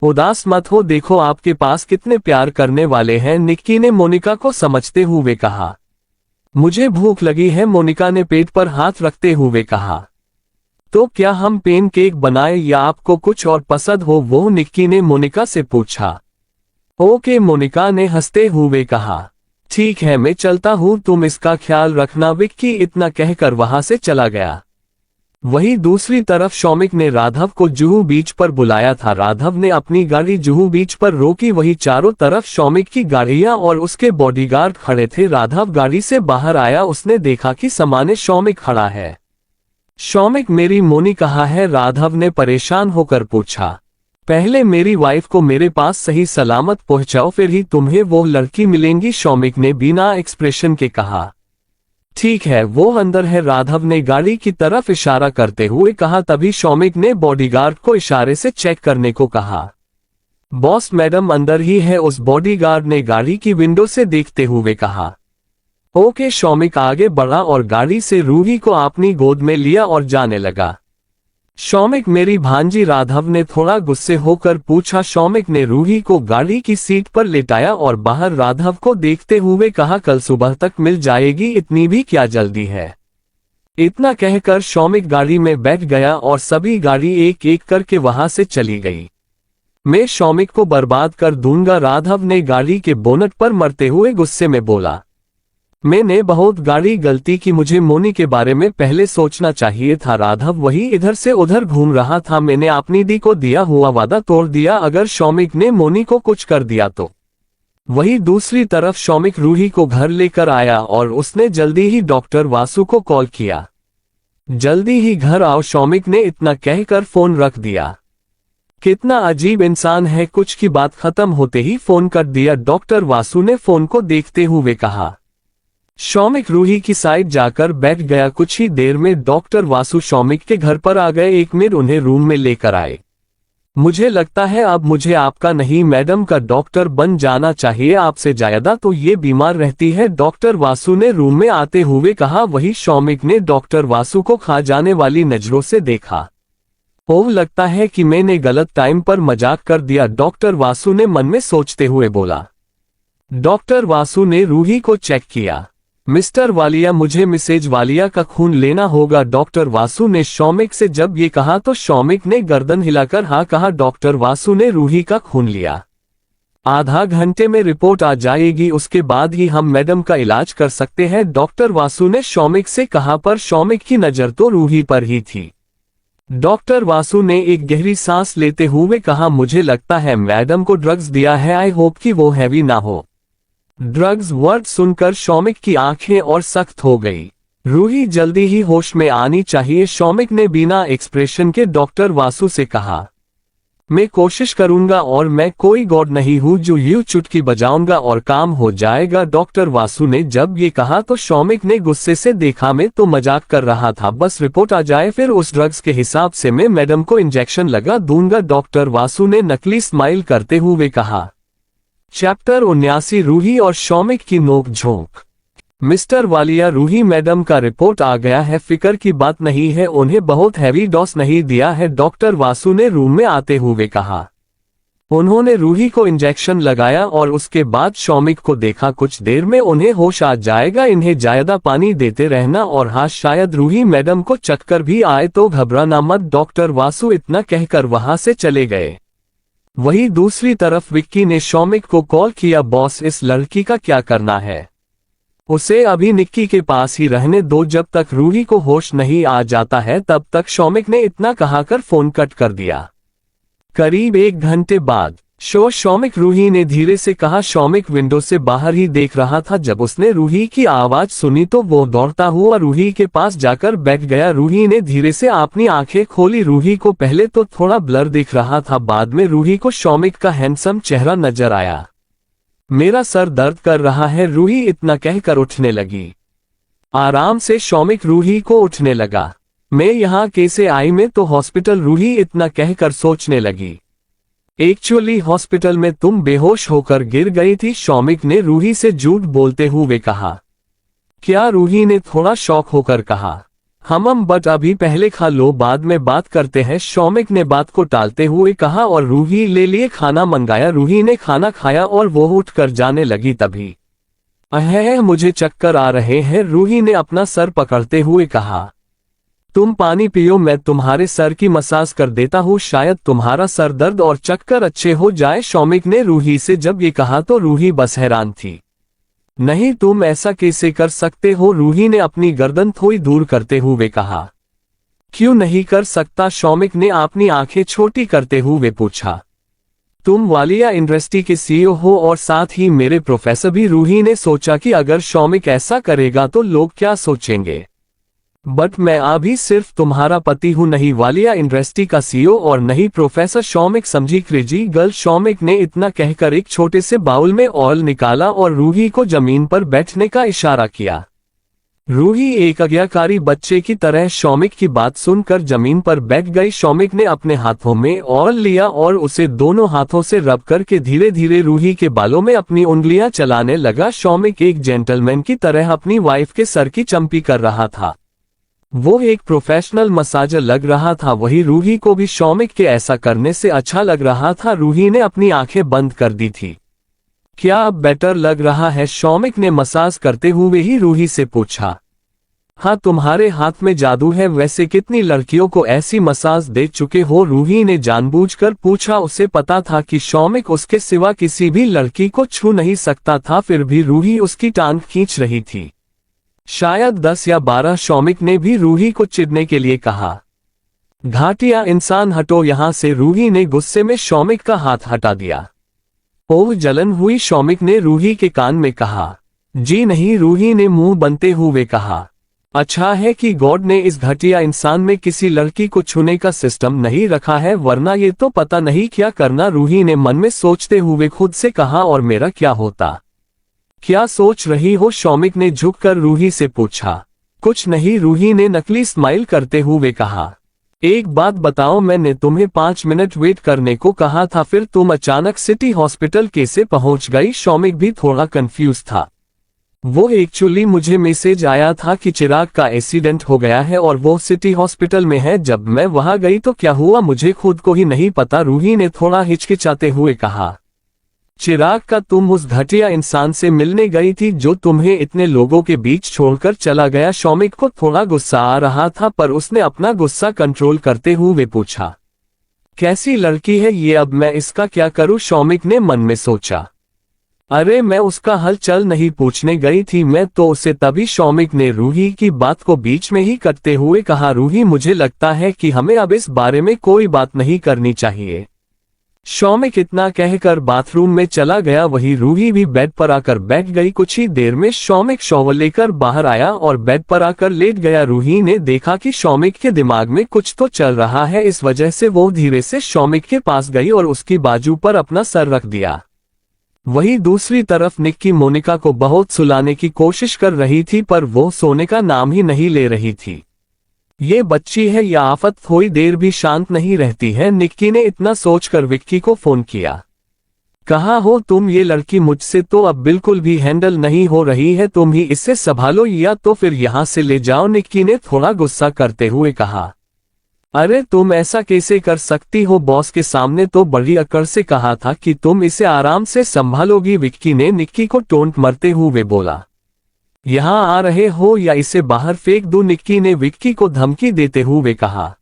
उदास मत हो, देखो आपके पास कितने प्यार करने वाले हैं, निक्की ने मोनिका को समझते हुए कहा। मुझे भूख लगी है, मोनिका ने पेट पर हाथ रखते हुए कहा। तो क्या हम पेन केक बनाए या आपको कुछ और पसंद हो, वो निक्की ने मोनिका से पूछा। ओके, मोनिका ने हंसते हुए कहा। ठीक है, मैं चलता हूँ, तुम इसका ख्याल रखना, विक्की इतना कहकर वहां से चला गया। वहीं दूसरी तरफ शौमिक ने राघव को जुहू बीच पर बुलाया था। राघव ने अपनी गाड़ी जुहू बीच पर रोकी, वहीं चारों तरफ शौमिक की गाड़ियां और उसके बॉडीगार्ड खड़े थे। राघव गाड़ी से बाहर आया, उसने देखा कि सामने शौमिक खड़ा है। शौमिक, मेरी मोनी कहाँ है? राघव ने परेशान होकर पूछा। पहले मेरी वाइफ को मेरे पास सही सलामत पहुंचाओ, फिर ही तुम्हें वो लड़की मिलेंगी, शौमिक ने बिना एक्सप्रेशन के कहा। ठीक है, वो अंदर है, राघव ने गाड़ी की तरफ इशारा करते हुए कहा। तभी शौमिक ने बॉडीगार्ड को इशारे से चेक करने को कहा। बॉस मैडम अंदर ही है, उस बॉडीगार्ड ने गाड़ी की विंडो से देखते हुए कहा। ओके। शौमिक आगे बढ़ा और गाड़ी से रूही को अपनी गोद में लिया और जाने लगा। शौमिक, मेरी भांजी, राघव ने थोड़ा गुस्से होकर पूछा। शौमिक ने रूही को गाड़ी की सीट पर लेटाया और बाहर राघव को देखते हुए कहा, कल सुबह तक मिल जाएगी, इतनी भी क्या जल्दी है। इतना कहकर शौमिक गाड़ी में बैठ गया और सभी गाड़ी एक एक करके वहां से चली गई। मैं शौमिक को बर्बाद कर दूंगा, राघव ने गाड़ी के बोनट पर मरते हुए गुस्से में बोला। मैंने बहुत गाड़ी गलती की, मुझे मोनी के बारे में पहले सोचना चाहिए था। राघव वही इधर से उधर घूम रहा था। मैंने अपनी दी को दिया हुआ वादा तोड़ दिया। अगर शौमिक ने मोनी को कुछ कर दिया तो। वही दूसरी तरफ शौमिक रूही को घर लेकर आया और उसने जल्दी ही डॉक्टर वासु को कॉल किया। जल्दी ही घर आओ, शौमिक ने इतना कहकर फोन रख दिया। कितना अजीब इंसान है, कुछ की बात खत्म होते ही फोन कर दिया। डॉक्टर वासु ने फोन को देखते हुए कहा। शौमिक रूही की साइड जाकर बैठ गया। कुछ ही देर में डॉक्टर वासु शौमिक के घर पर आ गए। एक मिनट उन्हें रूम में लेकर आए। मुझे लगता है अब मुझे आपका नहीं, मैडम का डॉक्टर बन जाना चाहिए। आपसे ज्यादा तो ये बीमार रहती है, डॉक्टर वासु ने रूम में आते हुए कहा। वही शौमिक ने डॉक्टर वासु को खा जाने वाली नजरों से देखा। ओह, लगता है कि मैंने गलत टाइम पर मजाक कर दिया, डॉक्टर वासु ने मन में सोचते हुए बोला। डॉक्टर वासु ने रूही को चेक किया। मिस्टर वालिया, मुझे मिसेज वालिया का खून लेना होगा, डॉक्टर वासु ने शौमिक से जब ये कहा तो शौमिक ने गर्दन हिलाकर हाँ कहा। डॉक्टर वासु ने रूही का खून लिया। आधा घंटे में रिपोर्ट आ जाएगी, उसके बाद ही हम मैडम का इलाज कर सकते हैं, डॉक्टर वासु ने शौमिक से कहा। पर शौमिक की नजर तो रूही पर ही थी। डॉक्टर वासु ने एक गहरी सांस लेते हुए कहा, मुझे लगता है मैडम को ड्रग्स दिया है, आई होप कि वो हैवी ना हो। ड्रग्स वर्ड सुनकर शौमिक की आंखें और सख्त हो गई। रूही जल्दी ही होश में आनी चाहिए, शौमिक ने बिना एक्सप्रेशन के डॉक्टर वासु से कहा। मैं कोशिश करूंगा और मैं कोई गॉड नहीं हूं जो यूं चुटकी बजाऊंगा और काम हो जाएगा। डॉक्टर वासु ने जब ये कहा तो शौमिक ने गुस्से से देखा, मैं तो मजाक कर रहा था, बस रिपोर्ट आ जाए फिर उस ड्रग्स के हिसाब से मैं मैडम को इंजेक्शन लगा दूंगा, डॉक्टर वासु ने नकली स्माइल करते हुए कहा। चैप्टर 79 रूही और शौमिक की नोक-झोंक। मिस्टर वालिया, रूही मैडम का रिपोर्ट आ गया है, फिक्र की बात नहीं है, उन्हें बहुत हैवी डोज नहीं दिया है, डॉक्टर वासु ने रूम में आते हुए कहा। उन्होंने रूही को इंजेक्शन लगाया और उसके बाद शौमिक को देखा। कुछ देर में उन्हें होश आ जाएगा, इन्हें ज्यादा पानी देते रहना और हाँ शायद रूही मैडम को चक्कर भी आए तो घबराना मत, डॉक्टर वासु इतना कहकर वहां से चले गए। वही दूसरी तरफ विक्की ने शौमिक को कॉल किया, बॉस इस लड़की का क्या करना है, उसे अभी निक्की के पास ही रहने दो, जब तक रूही को होश नहीं आ जाता है तब तक, शौमिक ने इतना कहाकर फोन कट कर दिया। करीब 1 घंटे बाद शौमिक, रूही ने धीरे से कहा। शौमिक विंडो से बाहर ही देख रहा था, जब उसने रूही की आवाज सुनी तो वो दौड़ता हुआ रूही के पास जाकर बैठ गया। रूही ने धीरे से अपनी आंखें खोली। रूही को पहले तो थोड़ा ब्लर दिख रहा था, बाद में रूही को शौमिक का हैंडसम चेहरा नजर आया। मेरा सर दर्द कर रहा है, रूही इतना कहकर उठने लगी। आराम से, शौमिक रूही को उठने लगा। मैं यहाँ कैसे आई, मैं तो हॉस्पिटल, रूही इतना कहकर सोचने लगी। एक्चुअली हॉस्पिटल में तुम बेहोश होकर गिर गई थी, शौमिक ने रूही से झूठ बोलते हुए कहा। क्या, रूही ने थोड़ा शॉक होकर कहा। बट अभी पहले खा लो, बाद में बात करते हैं, शौमिक ने बात को टालते हुए कहा और रूही ले लिए खाना मंगाया। रूही ने खाना खाया और वो उठकर जाने लगी। तभी मुझे चक्कर आ रहे हैं, रूही ने अपना सर पकड़ते हुए कहा। तुम पानी पियो, मैं तुम्हारे सर की मसाज कर देता हूँ, शायद तुम्हारा सर दर्द और चक्कर अच्छे हो जाए, शौमिक ने रूही से जब ये कहा तो रूही बस हैरान थी। नहीं, तुम ऐसा कैसे कर सकते हो, रूही ने अपनी गर्दन थोड़ी दूर करते हुए कहा। क्यों नहीं कर सकता, शौमिक ने अपनी आंखें छोटी करते हुए पूछा। तुम वालिया इंडस्ट्री के सीईओ हो और साथ ही मेरे प्रोफेसर भी, रूही ने सोचा कि अगर शौमिक ऐसा करेगा तो लोग क्या सोचेंगे। बट मैं अभी सिर्फ तुम्हारा पति हूं, नहीं वालिया इंडस्ट्री का सीईओ और नहीं प्रोफेसर, शौमिक समझी। क्रेजी गर्ल, शौमिक ने इतना कहकर एक छोटे से बाउल में ऑयल निकाला और रूही को जमीन पर बैठने का इशारा किया। रूही एक आज्ञाकारी बच्चे की तरह शौमिक की बात सुनकर जमीन पर बैठ गई। शौमिक ने अपने हाथों में ऑयल लिया और उसे दोनों हाथों से रब करके धीरे धीरे रूही के बालों में अपनी उंगलियां चलाने लगा। शौमिक एक जेंटलमैन की तरह अपनी वाइफ के सर की चंपी कर रहा था। वो एक प्रोफेशनल मसाजर लग रहा था। वही रूही को भी शौमिक के ऐसा करने से अच्छा लग रहा था। रूही ने अपनी आंखें बंद कर दी थी। क्या अब बेटर लग रहा है? शौमिक ने मसाज करते हुए ही रूही से पूछा। हाँ, तुम्हारे हाथ में जादू है। वैसे कितनी लड़कियों को ऐसी मसाज दे चुके हो? रूही ने जानबूझकर पूछा। उसे पता था कि शौमिक उसके सिवा किसी भी लड़की को छू नहीं सकता था, फिर भी रूही उसकी टांग खींच रही थी। शायद 10 या 12। शौमिक ने भी रूही को चिढ़ने के लिए कहा। घाटिया इंसान, हटो यहां से। रूही ने गुस्से में शौमिक का हाथ हटा दिया। ओह, जलन हुई? शौमिक ने रूही के कान में कहा। जी नहीं, रूही ने मुंह बनते हुए कहा। अच्छा है कि गॉड ने इस घटिया इंसान में किसी लड़की को छूने का सिस्टम नहीं रखा है, वरना ये तो पता नहीं क्या करना। रूही ने मन में सोचते हुए खुद से कहा। और मेरा क्या होता? क्या सोच रही हो? शौमिक ने झुककर रूही से पूछा। कुछ नहीं, रूही ने नकली स्माइल करते हुए कहा। एक बात बताओ, मैंने तुम्हें 5 मिनट वेट करने को कहा था, फिर तुम अचानक सिटी हॉस्पिटल कैसे पहुंच गई? शौमिक भी थोड़ा कंफ्यूज था। वो एक्चुअली मुझे मैसेज आया था कि चिराग का एक्सीडेंट हो गया है और वो सिटी हॉस्पिटल में है। जब मैं वहां गई तो क्या हुआ मुझे खुद को ही नहीं पता। रूही ने थोड़ा हिचकिचाते हुए कहा। चिराग का? तुम उस घटिया इंसान से मिलने गई थी जो तुम्हें इतने लोगों के बीच छोड़कर चला गया? शौमिक को थोड़ा गुस्सा आ रहा था, पर उसने अपना गुस्सा कंट्रोल करते हुए पूछा। कैसी लड़की है ये? अब मैं इसका क्या करूं? शौमिक ने मन में सोचा। अरे, मैं उसका हाल चाल नहीं पूछने गई थी, मैं तो उसे तभी। शौमिक ने रूही की बात को बीच में ही काटते हुए कहा। रूही, मुझे लगता है कि हमें अब इस बारे में कोई बात नहीं करनी चाहिए। शौमिक इतना कहकर बाथरूम में चला गया। वही रूही भी बेड पर आकर बैठ गई। कुछ ही देर में शौमिक शॉवर लेकर बाहर आया और बेड पर आकर लेट गया। रूही ने देखा कि शौमिक के दिमाग में कुछ तो चल रहा है, इस वजह से वो धीरे से शौमिक के पास गई और उसकी बाजू पर अपना सर रख दिया। वही दूसरी तरफ निक्की मोनिका को बहुत सुलाने की कोशिश कर रही थी, पर वो सोने का नाम ही नहीं ले रही थी। ये बच्ची है या आफत, थोड़ी देर भी शांत नहीं रहती है। निक्की ने इतना सोचकर विक्की को फोन किया। कहाँ हो तुम? ये लड़की मुझसे तो अब बिल्कुल भी हैंडल नहीं हो रही है, तुम ही इसे संभालो या तो फिर यहाँ से ले जाओ। निक्की ने थोड़ा गुस्सा करते हुए कहा। अरे, तुम ऐसा कैसे कर सकती हो? बॉस के सामने तो बड़ी अकड़ से कहा था कि तुम इसे आराम से संभालोगी। विक्की ने निक्की को टोंट मारते हुए बोला। यहाँ आ रहे हो या इसे बाहर फेंक दूं? निक्की ने विक्की को धमकी देते हुए कहा।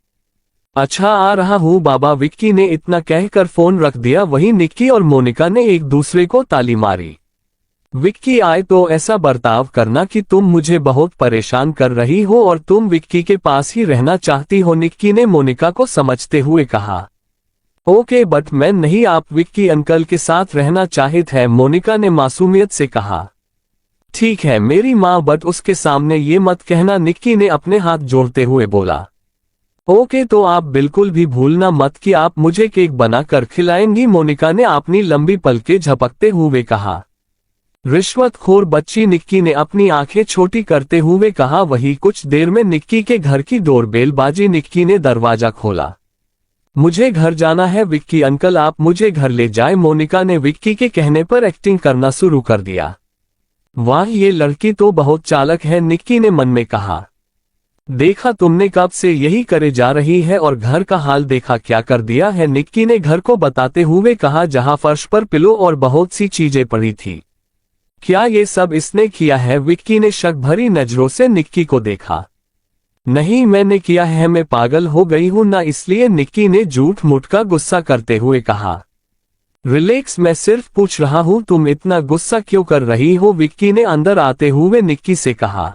अच्छा, आ रहा हूँ बाबा। विक्की ने इतना कहकर फोन रख दिया। वहीं निक्की और मोनिका ने एक दूसरे को ताली मारी। विक्की, आए तो ऐसा बर्ताव करना कि तुम मुझे बहुत परेशान कर रही हो और तुम विक्की के पास ही रहना चाहती हो। निक्की ने मोनिका को समझते हुए कहा। ओके, बट मैं नहीं, आप विक्की अंकल के साथ रहना चाहते हैं, मोनिका ने मासूमियत से कहा। ठीक है मेरी माँ, बट उसके सामने ये मत कहना, निक्की ने अपने हाथ जोड़ते हुए बोला। ओके, तो आप बिल्कुल भी भूलना मत कि आप मुझे केक बनाकर खिलाएंगी, मोनिका ने अपनी लंबी पलकें झपकते हुए कहा। रिश्वतखोर बच्ची, निक्की ने अपनी आंखें छोटी करते हुए कहा। वही कुछ देर में निक्की के घर की डोरबेल बाजी। निक्की ने दरवाजा खोला। मुझे घर जाना है विक्की अंकल, आप मुझे घर ले जाए, मोनिका ने विक्की के कहने पर एक्टिंग करना शुरू कर दिया। वाह, ये लड़की तो बहुत चालाक है, निक्की ने मन में कहा। देखा तुमने, कब से यही करे जा रही है और घर का हाल देखा क्या कर दिया है, निक्की ने घर को बताते हुए कहा, जहां फर्श पर पिलो और बहुत सी चीजें पड़ी थी। क्या ये सब इसने किया है? विक्की ने शक भरी नजरों से निक्की को देखा। नहीं, मैंने किया है, मैं पागल हो गई हूं ना इसलिए, निक्की ने झूठ मूठ का गुस्सा करते हुए कहा। रिलैक्स, मैं सिर्फ पूछ रहा हूं, तुम इतना गुस्सा क्यों कर रही हो? विक्की ने अंदर आते हुए निक्की से कहा।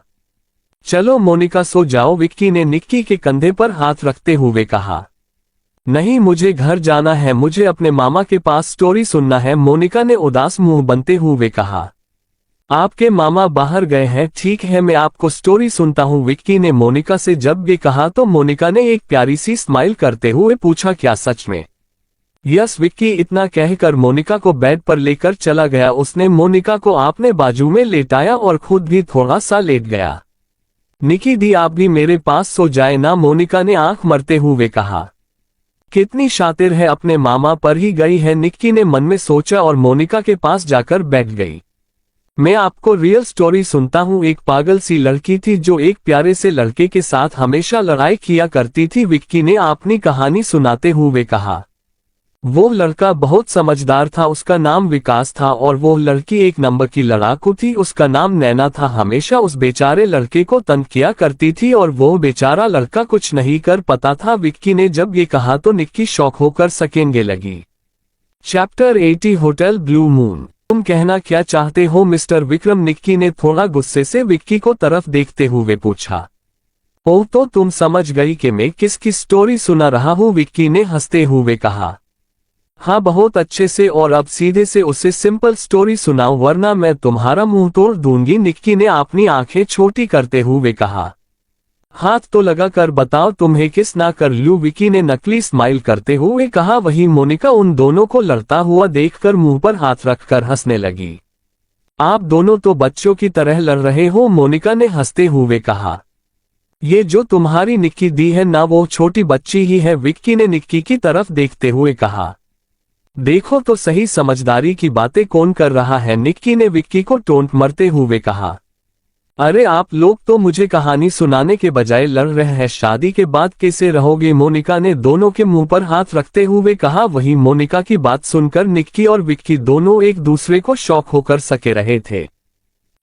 चलो मोनिका, सो जाओ, विक्की ने निक्की के कंधे पर हाथ रखते हुए कहा। नहीं, मुझे घर जाना है, मुझे अपने मामा के पास स्टोरी सुनना है, मोनिका ने उदास मुंह बनते हुए कहा। आपके मामा बाहर गए हैं, ठीक है मैं आपको स्टोरी सुनता हूं, विक्की ने मोनिका से जब ये कहा तो मोनिका ने एक प्यारी सी स्माइल करते हुए पूछा, क्या सच में? यस, विक्की इतना कहकर मोनिका को बेड पर लेकर चला गया। उसने मोनिका को अपने बाजू में लेटाया और खुद भी थोड़ा सा लेट गया। निकी दी आप भी मेरे पास सो जाए ना, मोनिका ने आंख मरते हुए कहा। कितनी शातिर है, अपने मामा पर ही गई है, निक्की ने मन में सोचा और मोनिका के पास जाकर बैठ गई। मैं आपको रियल स्टोरी सुनता हूँ। एक पागल सी लड़की थी जो एक प्यारे से लड़के के साथ हमेशा लड़ाई किया करती थी, विक्की ने अपनी कहानी सुनाते हुए कहा। वो लड़का बहुत समझदार था, उसका नाम विकास था, और वो लड़की एक नंबर की लड़ाकू थी, उसका नाम नैना था। हमेशा उस बेचारे लड़के को तंग किया करती थी और वो बेचारा लड़का कुछ नहीं कर पाता था। विक्की ने जब ये कहा तो निक्की शॉक होकर सकेंगे लगी। Chapter 80 hotel blue moon. तुम कहना क्या चाहते हो मिस्टर विक्रम, निक्की ने थोड़ा गुस्से से विक्की को तरफ देखते हुए पूछा। ओह, तो तुम समझ गई कि मैं किसकी स्टोरी सुना रहा हूँ, विक्की ने हंसते हुए कहा। हाँ, बहुत अच्छे से, और अब सीधे से उसे सिंपल स्टोरी सुनाओ वरना मैं तुम्हारा मुंह तोड़ दूंगी, निक्की ने अपनी आंखें छोटी करते हुए कहा। हाथ तो लगा कर बताओ तुम्हें किस ना कर लूं, विक्की ने नकली स्माइल करते हुए कहा। वही मोनिका उन दोनों को लड़ता हुआ देखकर मुंह पर हाथ रखकर हंसने लगी। आप दोनों तो बच्चों की तरह लड़ रहे हो, मोनिका ने हंसते हुए कहा। ये जो तुम्हारी निक्की दी है ना, वो छोटी बच्ची ही है, विक्की ने निक्की की तरफ देखते हुए कहा। देखो तो सही, समझदारी की बातें कौन कर रहा है, निक्की ने विक्की को टोंट मरते हुए कहा। अरे आप लोग तो मुझे कहानी सुनाने के बजाय लड़ रहे हैं, शादी के बाद कैसे रहोगे, मोनिका ने दोनों के मुंह पर हाथ रखते हुए कहा। वहीं मोनिका की बात सुनकर निक्की और विक्की दोनों एक दूसरे को शॉक होकर सके रहे थे।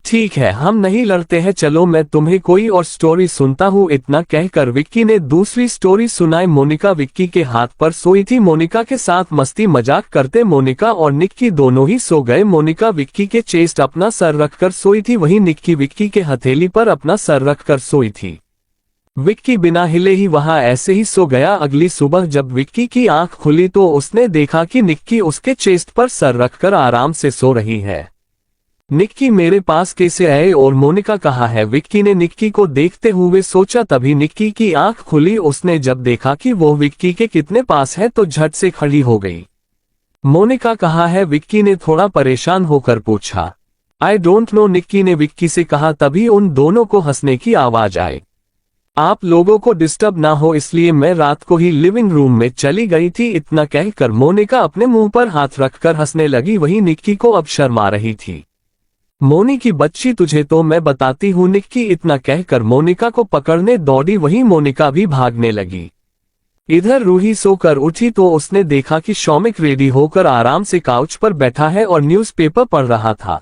ठीक है, हम नहीं लड़ते हैं, चलो मैं तुम्हें कोई और स्टोरी सुनता हूँ, इतना कहकर विक्की ने दूसरी स्टोरी सुनाई। मोनिका विक्की के हाथ पर सोई थी, मोनिका के साथ मस्ती मजाक करते मोनिका और निक्की दोनों ही सो गए। मोनिका विक्की के चेस्ट अपना सर रखकर सोई थी, वहीं निक्की विक्की के हथेली पर अपना सर रखकर सोई थी। विक्की बिना हिले ही वहां ऐसे ही सो गया। अगली सुबह जब विक्की की आंख खुली तो उसने देखा कि निक्की उसके चेस्ट पर सर रखकर आराम से सो रही है। निक्की मेरे पास कैसे आए और मोनिका कहाँ है, विक्की ने निक्की को देखते हुए सोचा। तभी निक्की की आंख खुली, उसने जब देखा कि वो विक्की के कितने पास है तो झट से खड़ी हो गई। मोनिका कहाँ है, विक्की ने थोड़ा परेशान होकर पूछा। आई डोंट नो, निक्की ने विक्की से कहा। तभी उन दोनों को हंसने की आवाज आई। आप लोगों को डिस्टर्ब ना हो इसलिए मैं रात को ही लिविंग रूम में चली गई थी, इतना कहकर मोनिका अपने मुंह पर हाथ रखकर हंसने लगी। वहीं निक्की को अब शर्म आ रही थी। मोनी की बच्ची, तुझे तो मैं बताती हूँ, निक्की इतना कहकर मोनिका को पकड़ने दौड़ी। वहीं मोनिका भी भागने लगी। इधर रूही सोकर उठी तो उसने देखा कि शौमिक रेडी होकर आराम से काउच पर बैठा है और न्यूज़पेपर पढ़ रहा था।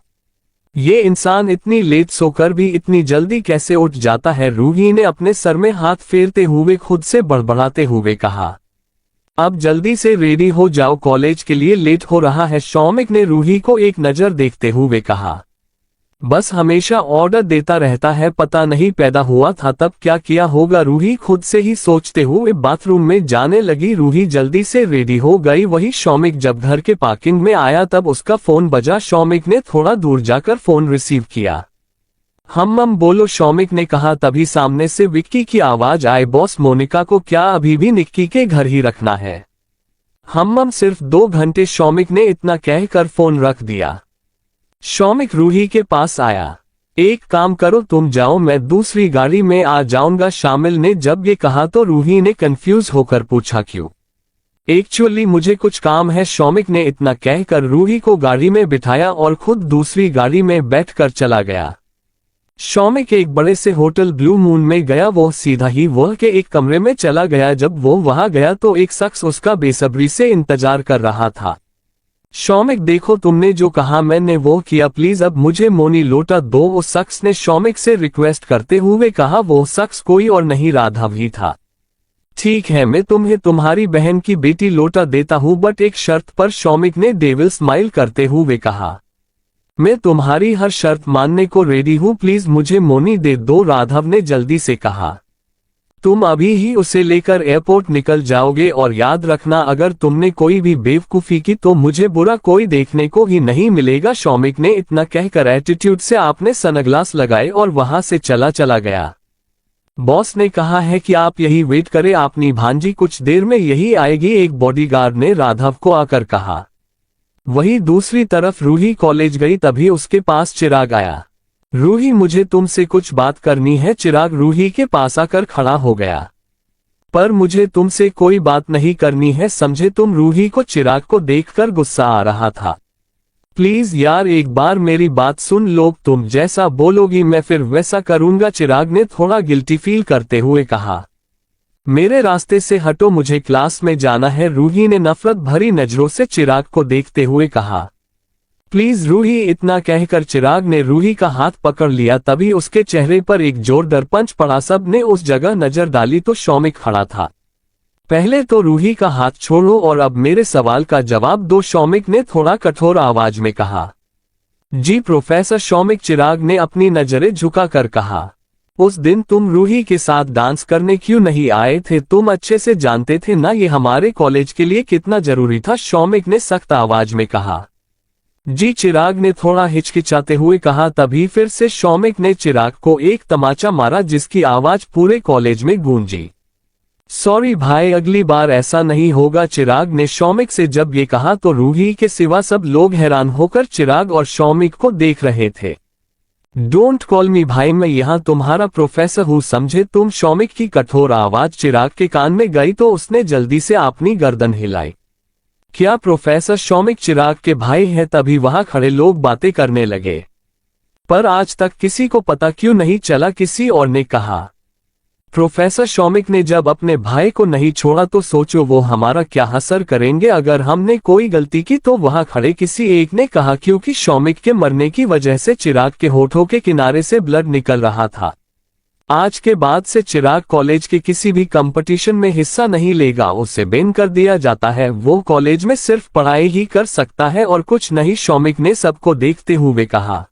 ये इंसान इतनी लेट सोकर भी इतनी जल्दी कैसे उठ जाता है, रूही ने अपने सर में हाथ फेरते हुए खुद से बड़बड़ाते हुए कहा। अब जल्दी से रेडी हो जाओ, कॉलेज के लिए लेट हो रहा है, शौमिक ने रूही को एक नजर देखते हुए कहा। बस हमेशा ऑर्डर देता रहता है, पता नहीं पैदा हुआ था तब क्या किया होगा, रूही खुद से ही सोचते हुए बाथरूम में जाने लगी। रूही जल्दी से रेडी हो गई। वही शौमिक जब घर के पार्किंग में आया तब उसका फोन बजा। शौमिक ने थोड़ा दूर जाकर फोन रिसीव किया। हम बोलो, शौमिक ने कहा। तभी सामने से विक्की की आवाज आई। बॉस, मोनिका को क्या अभी भी निक्की के घर ही रखना है? हम सिर्फ 2 घंटे, शौमिक ने इतना कहकर फोन रख दिया। शौमिक रूही के पास आया। एक काम करो, तुम जाओ, मैं दूसरी गाड़ी में आ जाऊंगा, शामिल ने जब ये कहा तो रूही ने कंफ्यूज होकर पूछा क्यों? एक्चुअली मुझे कुछ काम है, शौमिक ने इतना कहकर रूही को गाड़ी में बिठाया और खुद दूसरी गाड़ी में बैठकर चला गया। शौमिक एक बड़े से होटल ब्लू मून में गया। वो सीधा ही वह के एक कमरे में चला गया। जब वो वहां गया तो एक शख्स उसका बेसब्री से इंतजार कर रहा था। शौमिक, देखो तुमने जो कहा मैंने वो किया, प्लीज अब मुझे मोनी लोटा दो, उस शख्स ने शौमिक से रिक्वेस्ट करते हुए कहा। वो शख्स कोई और नहीं राघव ही था। ठीक है, मैं तुम्हें तुम्हारी बहन की बेटी लोटा देता हूँ, बट एक शर्त पर, शौमिक ने डेविल स्माइल करते हुए कहा। मैं तुम्हारी हर शर्त मानने को रेडी हूँ, प्लीज मुझे मोनी दे दो, राघव ने जल्दी से कहा। तुम अभी ही उसे लेकर एयरपोर्ट निकल जाओगे और याद रखना अगर तुमने कोई भी बेवकूफी की तो मुझे बुरा कोई देखने को ही नहीं मिलेगा। शौमिक ने इतना कहकर एटीट्यूड से आपने सनग्लास लगाए और वहां से चला गया। बॉस ने कहा है कि आप यही वेट करें, अपनी भांजी कुछ देर में यही आएगी, एक बॉडीगार्ड ने राघव को आकर कहा। वही दूसरी तरफ रूही कॉलेज गई, तभी उसके पास चिराग आया। रूही मुझे तुमसे कुछ बात करनी है। चिराग रूही के पास आकर खड़ा हो गया। पर मुझे तुमसे कोई बात नहीं करनी है, समझे तुम? रूही को चिराग को देखकर गुस्सा आ रहा था। प्लीज यार एक बार मेरी बात सुन लो, तुम जैसा बोलोगी मैं फिर वैसा करूंगा। चिराग ने थोड़ा गिल्टी फील करते हुए कहा। मेरे रास्ते से हटो, मुझे क्लास में जाना है। रूही ने नफरत भरी नजरों से चिराग को देखते हुए कहा। प्लीज रूही, इतना कहकर चिराग ने रूही का हाथ पकड़ लिया। तभी उसके चेहरे पर एक जोरदार पंच पड़ा। सब ने उस जगह नजर डाली तो शौमिक खड़ा था। पहले तो रूही का हाथ छोड़ो और अब मेरे सवाल का जवाब दो, शौमिक ने थोड़ा कठोर आवाज में कहा। जी प्रोफेसर, शौमिक, चिराग ने अपनी नजरें झुकाकर कहा। उस दिन तुम रूही के साथ डांस करने क्यों नहीं आए थे? तुम अच्छे से जानते थे ना ये हमारे कॉलेज के लिए कितना जरूरी था, शौमिक ने सख्त आवाज में कहा। जी, चिराग ने थोड़ा हिचकिचाते हुए कहा। तभी फिर से शौमिक ने चिराग को एक तमाचा मारा जिसकी आवाज पूरे कॉलेज में गूंजी। सॉरी भाई, अगली बार ऐसा नहीं होगा। चिराग ने शौमिक से जब ये कहा तो रूही के सिवा सब लोग हैरान होकर चिराग और शौमिक को देख रहे थे। डोंट कॉल मी भाई, मैं यहाँ तुम्हारा प्रोफेसर हूँ, समझे तुम? शौमिक की कठोर आवाज चिराग के कान में गई तो उसने जल्दी से अपनी गर्दन हिलाई। क्या प्रोफेसर? शौमिक चिराग के भाई है। तभी वहां खड़े लोग बातें करने लगे। पर आज तक किसी को पता क्यों नहीं चला? किसी और ने कहा। प्रोफेसर, शौमिक ने जब अपने भाई को नहीं छोड़ा तो सोचो वो हमारा क्या असर करेंगे अगर हमने कोई गलती की तो? वहां खड़े किसी एक ने कहा। क्योंकि शौमिक के मरने की वजह से चिराग के होठों के किनारे से ब्लड निकल रहा था। आज के बाद से चिराग कॉलेज के किसी भी कंपटीशन में हिस्सा नहीं लेगा, उसे बैन कर दिया जाता है। वो कॉलेज में सिर्फ पढ़ाई ही कर सकता है और कुछ नहीं, शौमिक ने सबको देखते हुए कहा।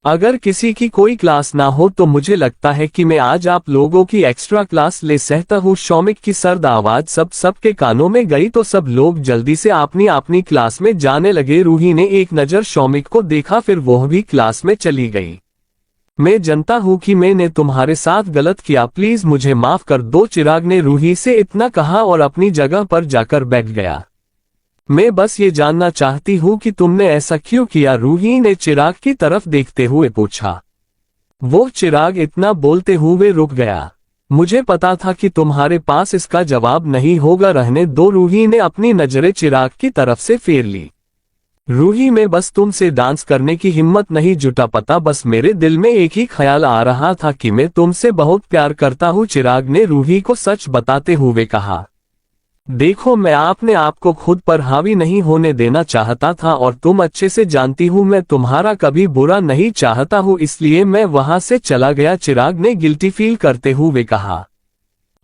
अगर किसी की कोई क्लास ना हो तो मुझे लगता है कि मैं आज आप लोगों की एक्स्ट्रा क्लास ले सकता हूँ। शौमिक की सर्द आवाज सबके कानों में गई तो सब लोग जल्दी से अपनी क्लास में जाने लगे। रूही ने एक नजर शौमिक को देखा, फिर वह भी क्लास में चली गई। मैं जानता हूँ कि मैंने तुम्हारे साथ गलत किया, प्लीज मुझे माफ कर दो। चिराग ने रूही से इतना कहा और अपनी जगह पर जाकर बैठ गया। मैं बस ये जानना चाहती हूँ कि तुमने ऐसा क्यों किया? रूही ने चिराग की तरफ देखते हुए पूछा। वो चिराग इतना बोलते हुए रुक गया। मुझे पता था कि तुम्हारे पास इसका जवाब नहीं होगा, रहने दो। रूही ने अपनी नजरें चिराग की तरफ से फेर ली। रूही, मैं बस तुमसे डांस करने की हिम्मत नहीं जुटा पाता, बस मेरे दिल में एक ही ख्याल आ रहा था कि मैं तुमसे बहुत प्यार करता हूँ। चिराग ने रूही को सच बताते हुए कहा। देखो, मैं अपने आप को खुद पर हावी नहीं होने देना चाहता था और तुम अच्छे से जानती हूँ मैं तुम्हारा कभी बुरा नहीं चाहता हूँ, इसलिए मैं वहां से चला गया। चिराग ने गिल्टी फील करते हुए कहा।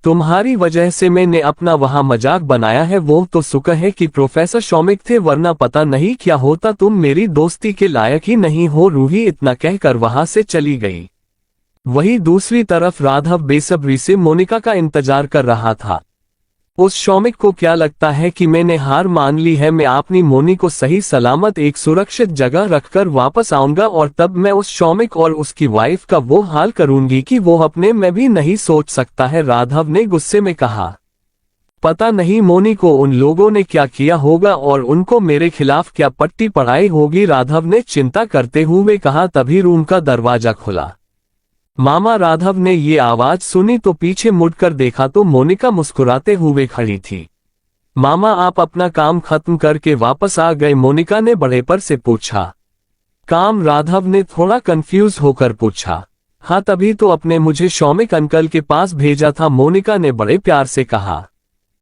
तुम्हारी वजह से मैंने अपना वहां मजाक बनाया है, वो तो शुक्र है कि प्रोफेसर शौमिक थे, वरना पता नहीं क्या होता। तुम मेरी दोस्ती के लायक ही नहीं हो। रूही इतना कहकर वहां से चली गई। वहीं दूसरी तरफ राघव बेसब्री से मोनिका का इंतजार कर रहा था। उस शौमिक को क्या लगता है कि मैंने हार मान ली है? मैं अपनी मोनी को सही सलामत एक सुरक्षित जगह रखकर वापस आऊंगा और तब मैं उस शौमिक और उसकी वाइफ का वो हाल करूंगी कि वो अपने में भी नहीं सोच सकता है, राघव ने गुस्से में कहा। पता नहीं मोनी को उन लोगों ने क्या किया होगा और उनको मेरे खिलाफ क्या पट्टी पढ़ाई होगी, राघव ने चिंता करते हुए कहा। तभी रूम का दरवाजा खुला। मामा, राघव ने ये आवाज सुनी तो पीछे मुड़कर देखा तो मोनिका मुस्कुराते हुए खड़ी थी। मामा, आप अपना काम खत्म करके वापस आ गए? मोनिका ने बड़े पर से पूछा। काम? राघव ने थोड़ा कंफ्यूज होकर पूछा। हाँ, तभी तो अपने मुझे शौमिक अंकल के पास भेजा था, मोनिका ने बड़े प्यार से कहा।